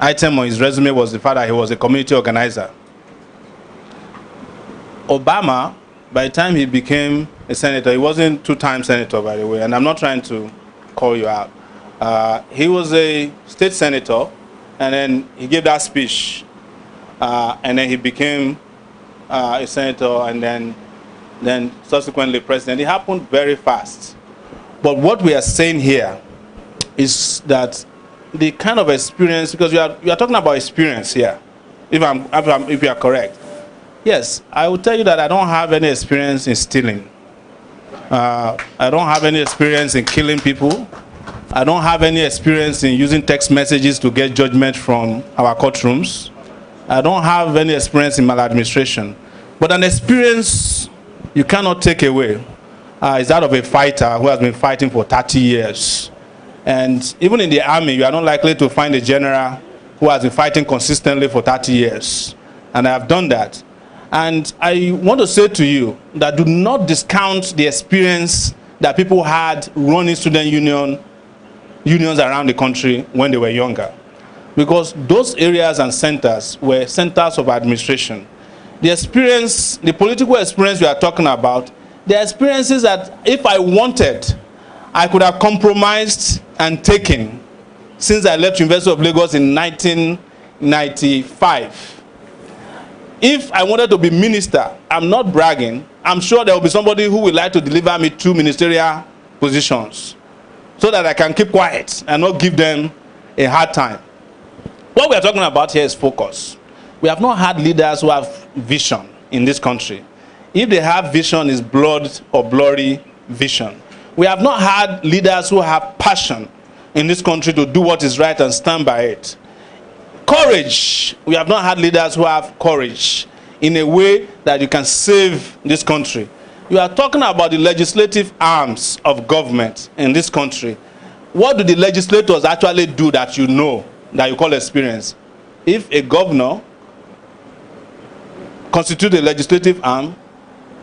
item on his resume was the fact that he was a community organizer. Obama, by the time he became a senator, he wasn't 2-time senator, by the way, and I'm not trying to call you out. He was a state senator, and then he gave that speech, and then he became a senator, and then subsequently president. It happened very fast. But what we are saying here is that the kind of experience, because you are talking about experience here, if you are correct. Yes, I will tell you that I don't have any experience in stealing. I don't have any experience in killing people. I don't have any experience in using text messages to get judgment from our courtrooms. I don't have any experience in maladministration. But an experience you cannot take away is that of a fighter who has been fighting for 30 years. And even in the army, you are not likely to find a general who has been fighting consistently for 30 years. And I have done that. And I want to say to you that do not discount the experience that people had running student unions around the country when they were younger. Because those areas and centers were centers of administration. The experience, the political experience we are talking about, the experiences that if I wanted, I could have compromised and taken since I left University of Lagos in 1995. If I wanted to be minister, I'm not bragging, I'm sure there will be somebody who would like to deliver me 2 ministerial positions so that I can keep quiet and not give them a hard time. What we are talking about here is focus. We have not had leaders who have vision in this country. If they have vision, it's blood or blurry vision. We have not had leaders who have passion in this country to do what is right and stand by it. Courage. We have not had leaders who have courage in a way that you can save this country. You are talking about the legislative arms of government in this country. What do the legislators actually do that you know, that you call experience? If a governor constitutes a legislative arm,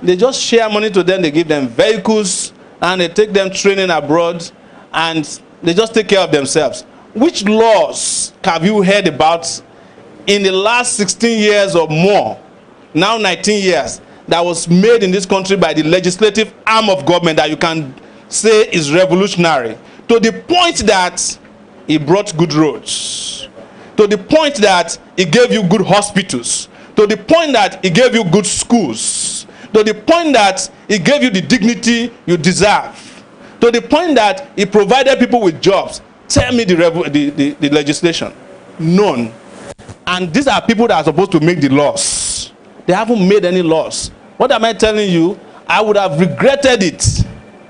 they just share money to them, they give them vehicles, and they take them training abroad, and they just take care of themselves. Which laws have you heard about in the last 16 years or more, now 19 years, that was made in this country by the legislative arm of government that you can say is revolutionary, to the point that it brought good roads, to the point that it gave you good hospitals, to the point that it gave you good schools, to the point that it gave you the dignity you deserve, to the point that it provided people with jobs? Tell me the legislation. None. And these are people that are supposed to make the laws. They haven't made any laws. What am I telling you? I would have regretted it,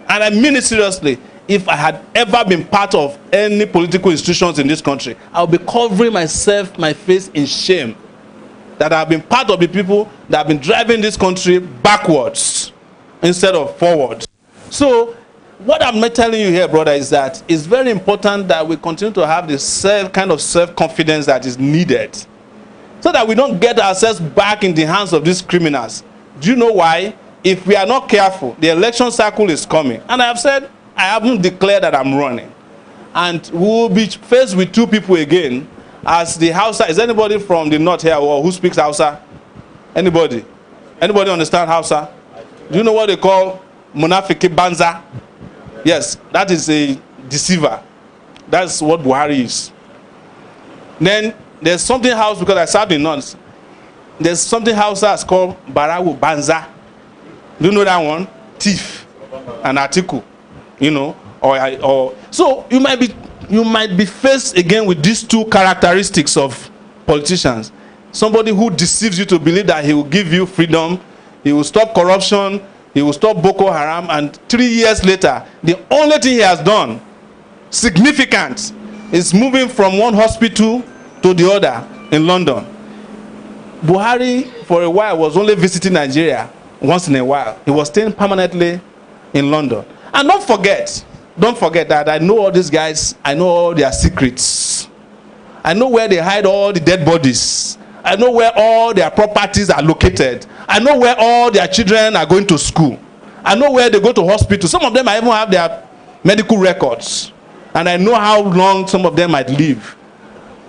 and I mean it seriously, if I had ever been part of any political institutions in this country. I would be covering myself, my face in shame that I have been part of the people that have been driving this country backwards instead of forward. So what I'm telling you here, brother, is that it's very important that we continue to have the kind of self-confidence that is needed, so that we don't get ourselves back in the hands of these criminals. Do you know why? If we are not careful, the election cycle is coming. And I have said, I haven't declared that I'm running. And we will be faced with 2 people again as the Hausa. Is anybody from the north here or who speaks Hausa? Anybody? Anybody understand Hausa? Do you know what they call Munafiki Banza? Yes, that is a deceiver. That's what Buhari is. Then there's something else, because I served in north. There's something else that's called Barawu Banza. Do you know that one? Thief, an article, you know, or so you might be faced again with these 2 characteristics of politicians. Somebody who deceives you to believe that he will give you freedom, he will stop corruption, he will stop Boko Haram, and 3 years later, the only thing he has done significant is moving from one hospital to the other in London. Buhari, for a while, was only visiting Nigeria once in a while. He was staying permanently in London. And don't forget that I know all these guys, I know all their secrets. I know where they hide all the dead bodies. I know where all their properties are located. I know where all their children are going to school. I know where they go to hospital. Some of them I even have their medical records. And I know how long some of them might live.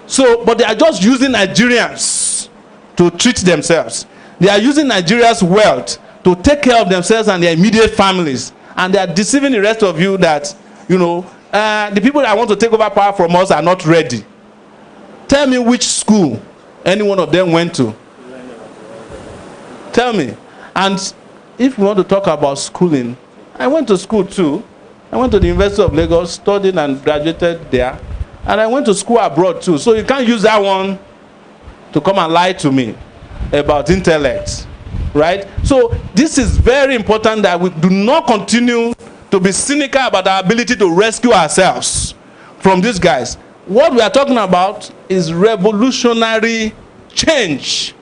So, but they are just using Nigerians to treat themselves. They are using Nigeria's wealth to take care of themselves and their immediate families. And they are deceiving the rest of you that, you know, the people that want to take over power from us are not ready. Tell me which school any one of them went to. Tell me. And if we want to talk about schooling, I went to school too. I went to the University of Lagos, studied and graduated there. And I went to school abroad too. So you can't use that one to come and lie to me about intellect. Right? So this is very important that we do not continue to be cynical about our ability to rescue ourselves from these guys. What we are talking about is revolutionary change.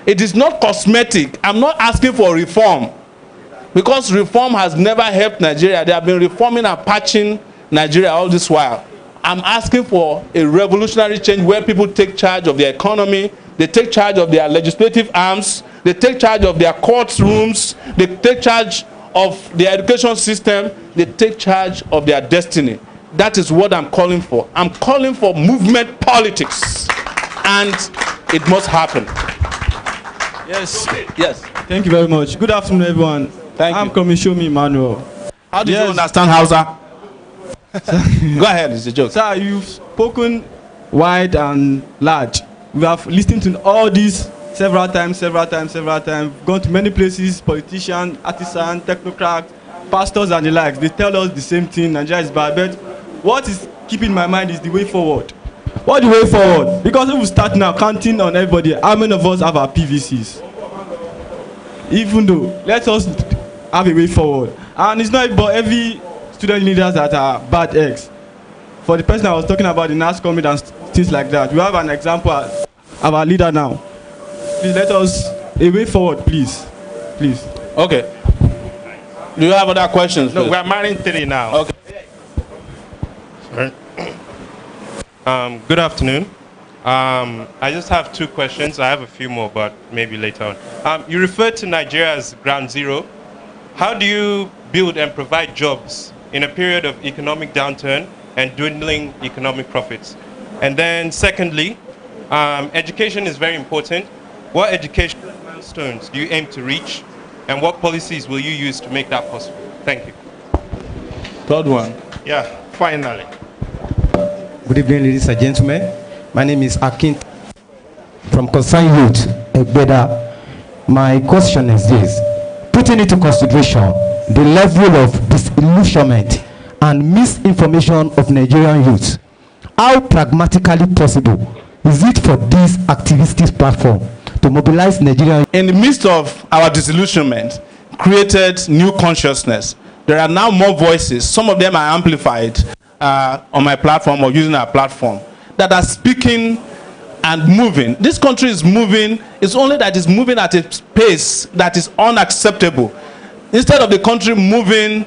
It is not cosmetic. I'm not asking for reform, because reform has never helped Nigeria. They have been reforming and patching Nigeria all this while. I'm asking for a revolutionary change where people take charge of their economy, they take charge of their legislative arms, they take charge of their courtrooms, they take charge of their education system, they take charge of their destiny. That is what I'm calling for. I'm calling for movement politics, and it must happen. Yes. Yes. Thank you very much. Good afternoon, everyone. I'm Komishomi Emmanuel. How do you understand Hausa? Go ahead, it's a joke. Sir, you've spoken wide and large. We have listened to all this several times, gone to many places, politicians, artisans, technocrats, pastors and the likes. They tell us the same thing, Nigeria is bad. But what is keeping my mind is the way forward. What the way forward? Because if we start now counting on everybody, how many of us have our PVCs? Even though, let us have a way forward. And it's not about every student leaders that are bad eggs. For the person I was talking about, the NAS committee and things like that, we have an example of our leader now. Please let us a way forward, please. Please. Okay. Do you have other questions? No, please? we're marrying 3 now. Okay. Sorry. Good afternoon. I just have 2 questions. I have a few more, but maybe later on. You referred to Nigeria as ground zero. How do you build and provide jobs in a period of economic downturn and dwindling economic profits? And then secondly, education is very important. What educational milestones do you aim to reach, and what policies will you use to make that possible? Thank you. Third one. Yeah, finally. Good evening, ladies and gentlemen. My name is Akin from Concern Youth, Egbeda. My question is this. Putting into consideration the level of disillusionment and misinformation of Nigerian youth, how pragmatically possible is it for this activist platform to mobilize Nigerian? In the midst of our disillusionment, created new consciousness. There are now more voices. Some of them are amplified on my platform or using our platform that are speaking and moving. This country is moving. It's only that it's moving at a pace that is unacceptable. Instead of the country moving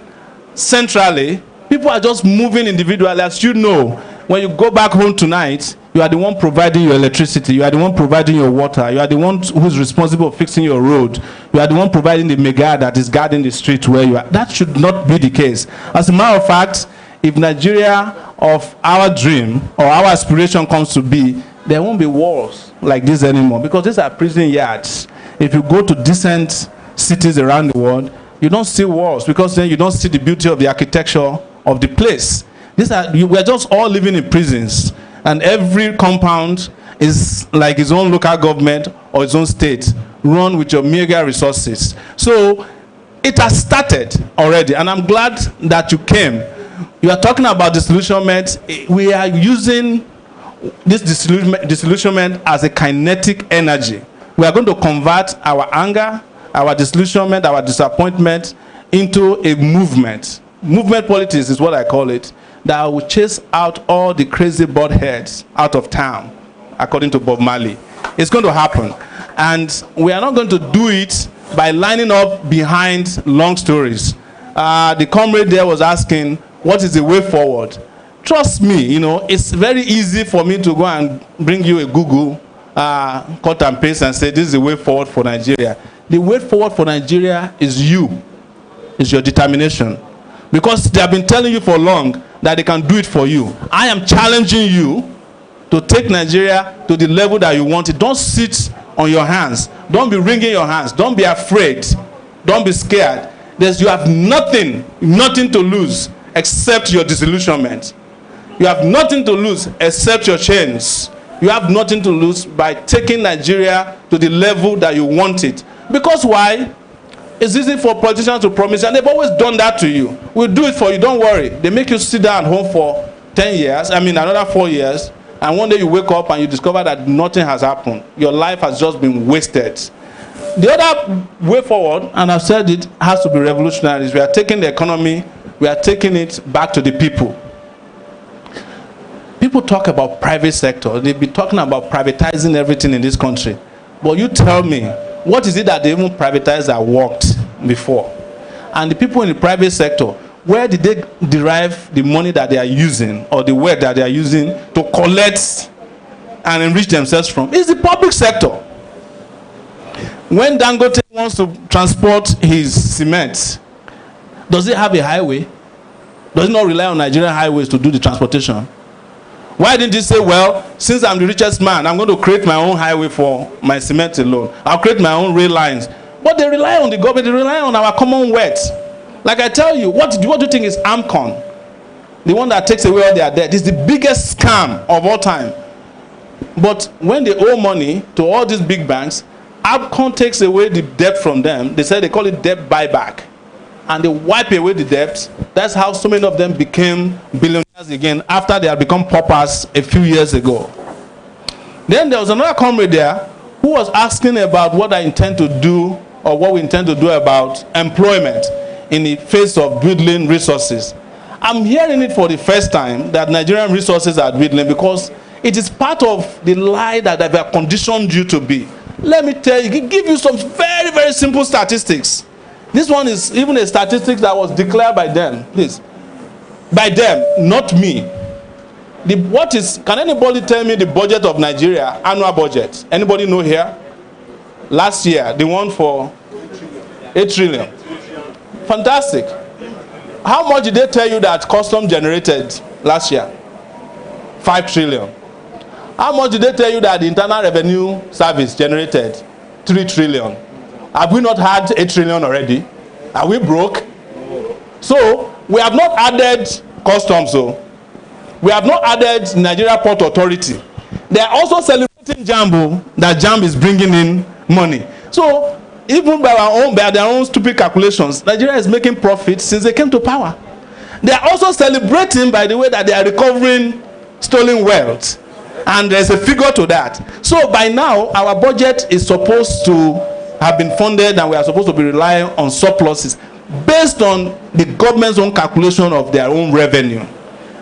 centrally, people are just moving individually. As you know, when you go back home tonight, you are the one providing your electricity. You are the one providing your water. You are the one who's responsible for fixing your road. You are the one providing the mega that is guarding the street where you are. That should not be the case. As a matter of fact, if Nigeria of our dream or our aspiration comes to be, there won't be wars like this anymore, because these are prison yards. If you go to decent cities around the world, you don't see walls, because then you don't see the beauty of the architecture of the place. We're just all living in prisons, and every compound is like its own local government or its own state, run with your meager resources. So it has started already, and I'm glad that you came. You are talking about disillusionment. We are using this disillusionment as a kinetic energy. We are going to convert our anger, our disillusionment, our disappointment into a movement. Movement politics is what I call it, that will chase out all the crazy butt heads out of town, according to Bob Marley. It's going to happen. And we are not going to do it by lining up behind long stories. The comrade there was asking, what is the way forward? Trust me, you know, it's very easy for me to go and bring you a Google cut and paste and say this is the way forward for Nigeria. The way forward for Nigeria is you. It's your determination. Because they have been telling you for long that they can do it for you. I am challenging you to take Nigeria to the level that you want it. Don't sit on your hands. Don't be wringing your hands. Don't be afraid. Don't be scared. You have nothing to lose except your disillusionment. You have nothing to lose except your chains. You have nothing to lose by taking Nigeria to the level that you want it. Because why? It's easy for politicians to promise, and they've always done that to you. We'll do it for you, don't worry. They make you sit down at home for 10 years, another 4 years, and one day you wake up and you discover that nothing has happened. Your life has just been wasted. The other way forward, and I've said it, has to be revolutionary. We are taking the economy, we are taking it back to the people. People talk about private sector. They've been talking about privatizing everything in this country. But you tell me, what is it that they even privatized that worked before? And the people in the private sector, where did they derive the money that they are using, or the wealth that they are using to collect and enrich themselves from? It's the public sector. When Dangote wants to transport his cement, does he have a highway? Does he not rely on Nigerian highways to do the transportation? Why didn't he say, well, since I'm the richest man, I'm going to create my own highway for my cement alone. I'll create my own rail lines. But they rely on the government, they rely on our common wealth. Like I tell you, what do you think is AMCON? The one that takes away all their debt. It's the biggest scam of all time. But when they owe money to all these big banks, AMCON takes away the debt from them. They call it debt buyback. And they wipe away the debt. That's how so many of them became billionaires again after they had become paupers a few years ago. Then there was another comrade there who was asking about what I intend to do, or what we intend to do about employment in the face of dwindling resources. I'm hearing it for the first time that Nigerian resources are dwindling, because it is part of the lie that they have conditioned you to be. Let me tell you, give you some very, very simple statistics. This one is even a statistic that was declared by them. Please. By them, not me. Can anybody tell me the budget of Nigeria, annual budget? Anybody know here? Last year, the one for 8 trillion. Fantastic. How much did they tell you that custom generated last year? 5 trillion. How much did they tell you that the Internal Revenue Service generated? 3 trillion. Have we not had 8 trillion already? Are we broke? So, we have not added customs, so we have not added Nigeria Port Authority. They are also celebrating Jambo, that Jamb is bringing in money. So, even by their own stupid calculations, Nigeria is making profit since they came to power. They are also celebrating, by the way, that they are recovering stolen wealth. And there's a figure to that. So, by now, our budget is supposed to have been funded, and we are supposed to be relying on surpluses based on the government's own calculation of their own revenue.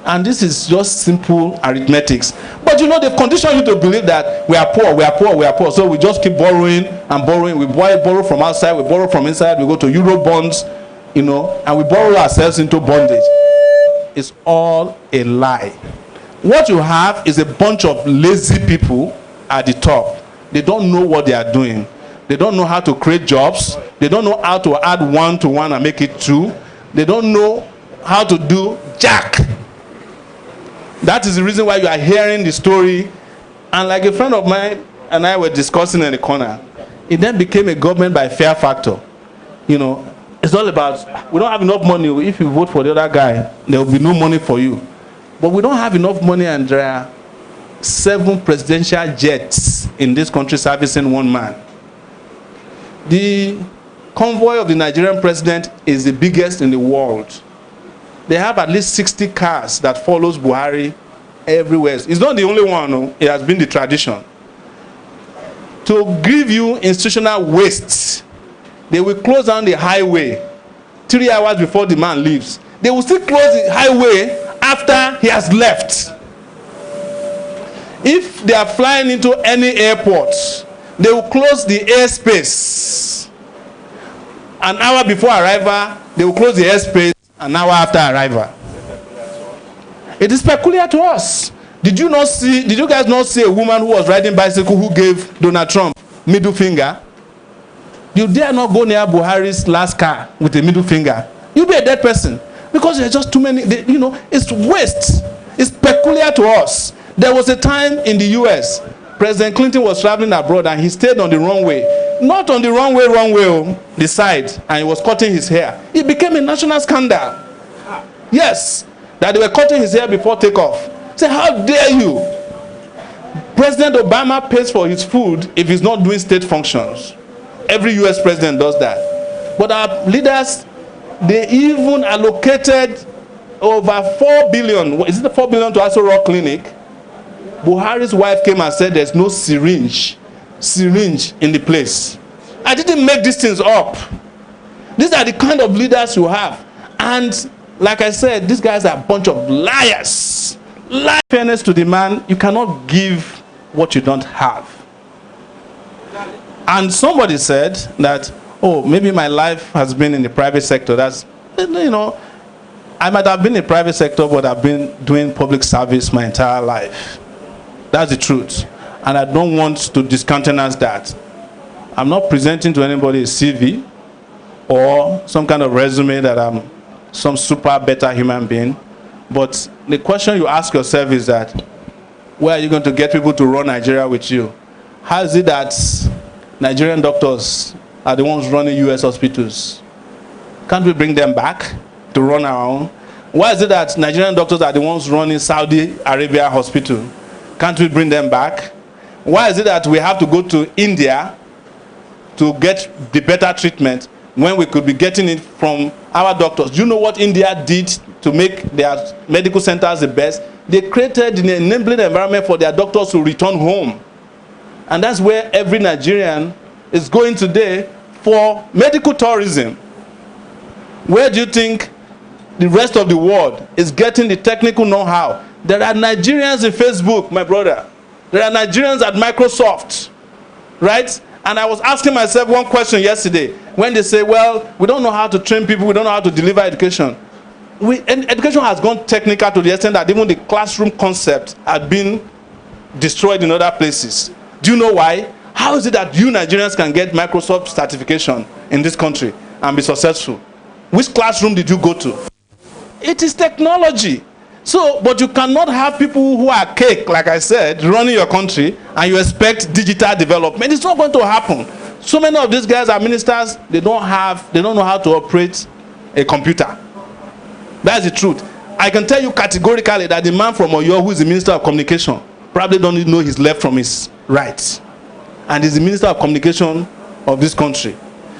And this is just simple arithmetics. But you know, they've conditioned you to believe that we are poor, we are poor, we are poor. So we just keep borrowing and borrowing. We borrow from outside, we borrow from inside, we go to Euro bonds, you know, and we borrow ourselves into bondage. It's all a lie. What you have is a bunch of lazy people at the top. They don't know what they are doing. They don't know how to create jobs. They don't know how to add 1 to 1 and make it 2. They don't know how to do jack. That is the reason why you are hearing the story. And like a friend of mine and I were discussing in the corner, it then became a government by fear factor. You know, it's all about, we don't have enough money. If you vote for the other guy, there will be no money for you. But we don't have enough money, and there are 7 presidential jets in this country servicing one man. The convoy of the Nigerian president is the biggest in the world. They have at least 60 cars that follows Buhari everywhere. It's not the only one, no. It has been the tradition. To give you institutional waste, they will close down the highway 3 hours before the man leaves. They will still close the highway after he has left. If they are flying into any airport, they will close the airspace. An hour before arrival, they will close the airspace an hour after arrival. It is peculiar to us. Did you guys not see a woman who was riding bicycle who gave Donald Trump middle finger? You dare not go near Buhari's last car with a middle finger. You'll be a dead person. Because there's just too many, you know, it's waste. It's peculiar to us. There was a time in the US, President Clinton was traveling abroad and he stayed on the runway. Not on the runway, the side, and he was cutting his hair. It became a national scandal. Yes, that they were cutting his hair before takeoff. Say, how dare you? President Obama pays for his food if he's not doing state functions. Every US president does that. But our leaders, they even allocated over 4 billion. Is it the 4 billion to Aso Rock Clinic? Buhari's wife came and said there's no syringe in the place. I didn't make these things up. These are the kind of leaders you have. And like I said, these guys are a bunch of liars. Fairness to the man, you cannot give what you don't have. And somebody said that, oh, maybe my life has been in the private sector. That's, you know, I might have been in private sector, but I've been doing public service my entire life. That's the truth. And I don't want to discountenance that. I'm not presenting to anybody a CV or some kind of resume that I'm some super better human being. But the question you ask yourself is that, where are you going to get people to run Nigeria with you? How is it that Nigerian doctors are the ones running US hospitals? Can't we bring them back to run our own? Why is it that Nigerian doctors are the ones running Saudi Arabia hospital? Can't we bring them back? Why is it that we have to go to India to get the better treatment when we could be getting it from our doctors? Do you know what India did to make their medical centers the best? They created an enabling environment for their doctors to return home. And that's where every Nigerian is going today for medical tourism. Where do you think the rest of the world is getting the technical know-how? There are Nigerians in Facebook, my brother. There are Nigerians at Microsoft, right? And I was asking myself one question yesterday when they say, well, we don't know how to train people, we don't know how to deliver education. Education has gone technical to the extent that even the classroom concept had been destroyed in other places. Do you know why? How is it that you Nigerians can get Microsoft certification in this country and be successful? Which classroom did you go to? It is technology. So, but you cannot have people who are cake, like I said, running your country, and you expect digital development. It's not going to happen. So many of these guys are ministers, they don't know how to operate a computer. That's the truth. I can tell you categorically that the man from Oyo, who is the Minister of Communication, probably don't even know his left from his right. And is the Minister of Communication of this country.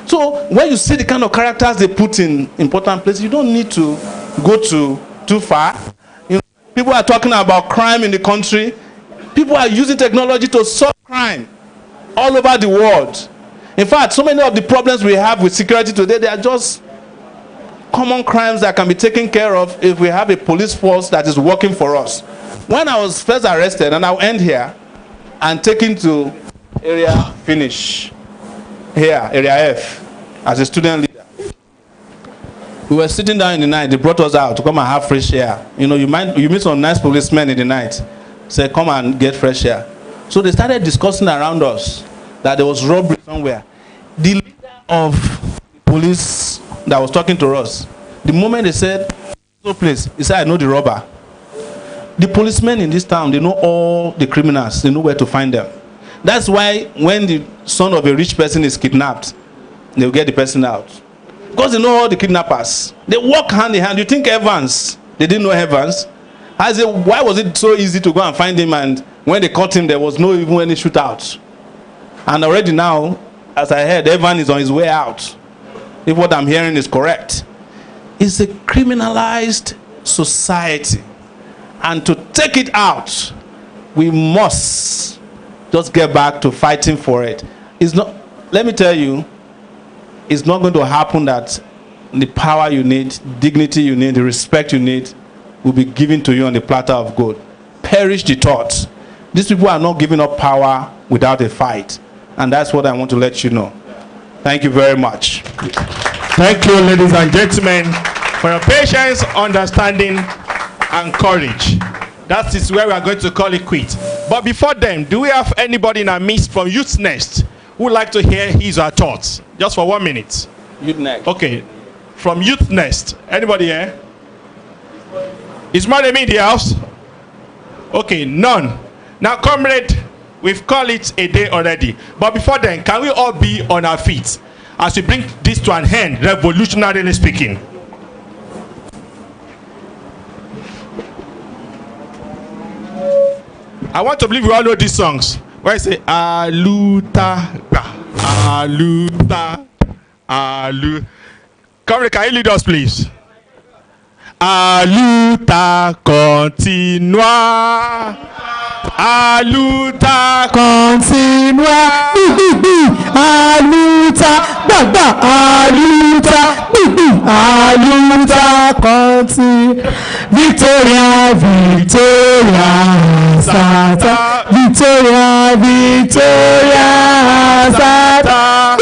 So when you see the kind of characters they put in important places, you don't need to go too far. People are talking about crime in the country. People are using technology to solve crime all over the world. In fact, so many of the problems we have with security today, they are just common crimes that can be taken care of if we have a police force that is working for us. When I was first arrested, and I'll end here, and taken to area finish, here, area F, as a student leader. We were sitting down in the night. They brought us out to come and have fresh air. You know, you meet some nice policemen in the night. Say, come and get fresh air. So they started discussing around us that there was robbery somewhere. The leader of the police that was talking to us, the moment they said, "So please," he said, "I know the robber." The policemen in this town, they know all the criminals. They know where to find them. That's why when the son of a rich person is kidnapped, they'll get the person out. Because they know all the kidnappers. They work hand in hand. You think Evans, they didn't know Evans? I said, why was it so easy to go and find him, and when they caught him, there was no even any shootout? And already now, as I heard, Evans is on his way out. If what I'm hearing is correct. It's a criminalized society. And to take it out, we must just get back to fighting for it. It's not, let me tell you, it's not going to happen that the power you need, dignity you need, the respect you need will be given to you on the platter of gold. Perish the thoughts. These people are not giving up power without a fight. And that's what I want to let you know. Thank you very much. Thank you, ladies and gentlemen, for your patience, understanding, and courage. That is where we are going to call it quits. But before then, do we have anybody in our midst from Youth Nest who would like to hear his or her thoughts? Just for 1 minute. Youth Nest. Okay. From Youth Nest. Anybody here? Is Madam in the house? Okay, none. Now, comrade, we've called it a day already. But before then, can we all be on our feet as we bring this to an end, revolutionarily speaking? I want to believe we all know these songs. Where I say, Aluta, Aluta, Alu. Comrade, can you lead us, please? A luta continua. A luta Continua. A luta. A luta. A luta continua. Victoria, Victoria, Sata. Victoria, Victoria, Sata.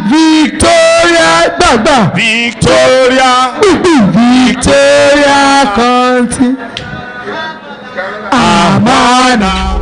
Victoria. gbàgbà. Victoria. Victoria country. Amana.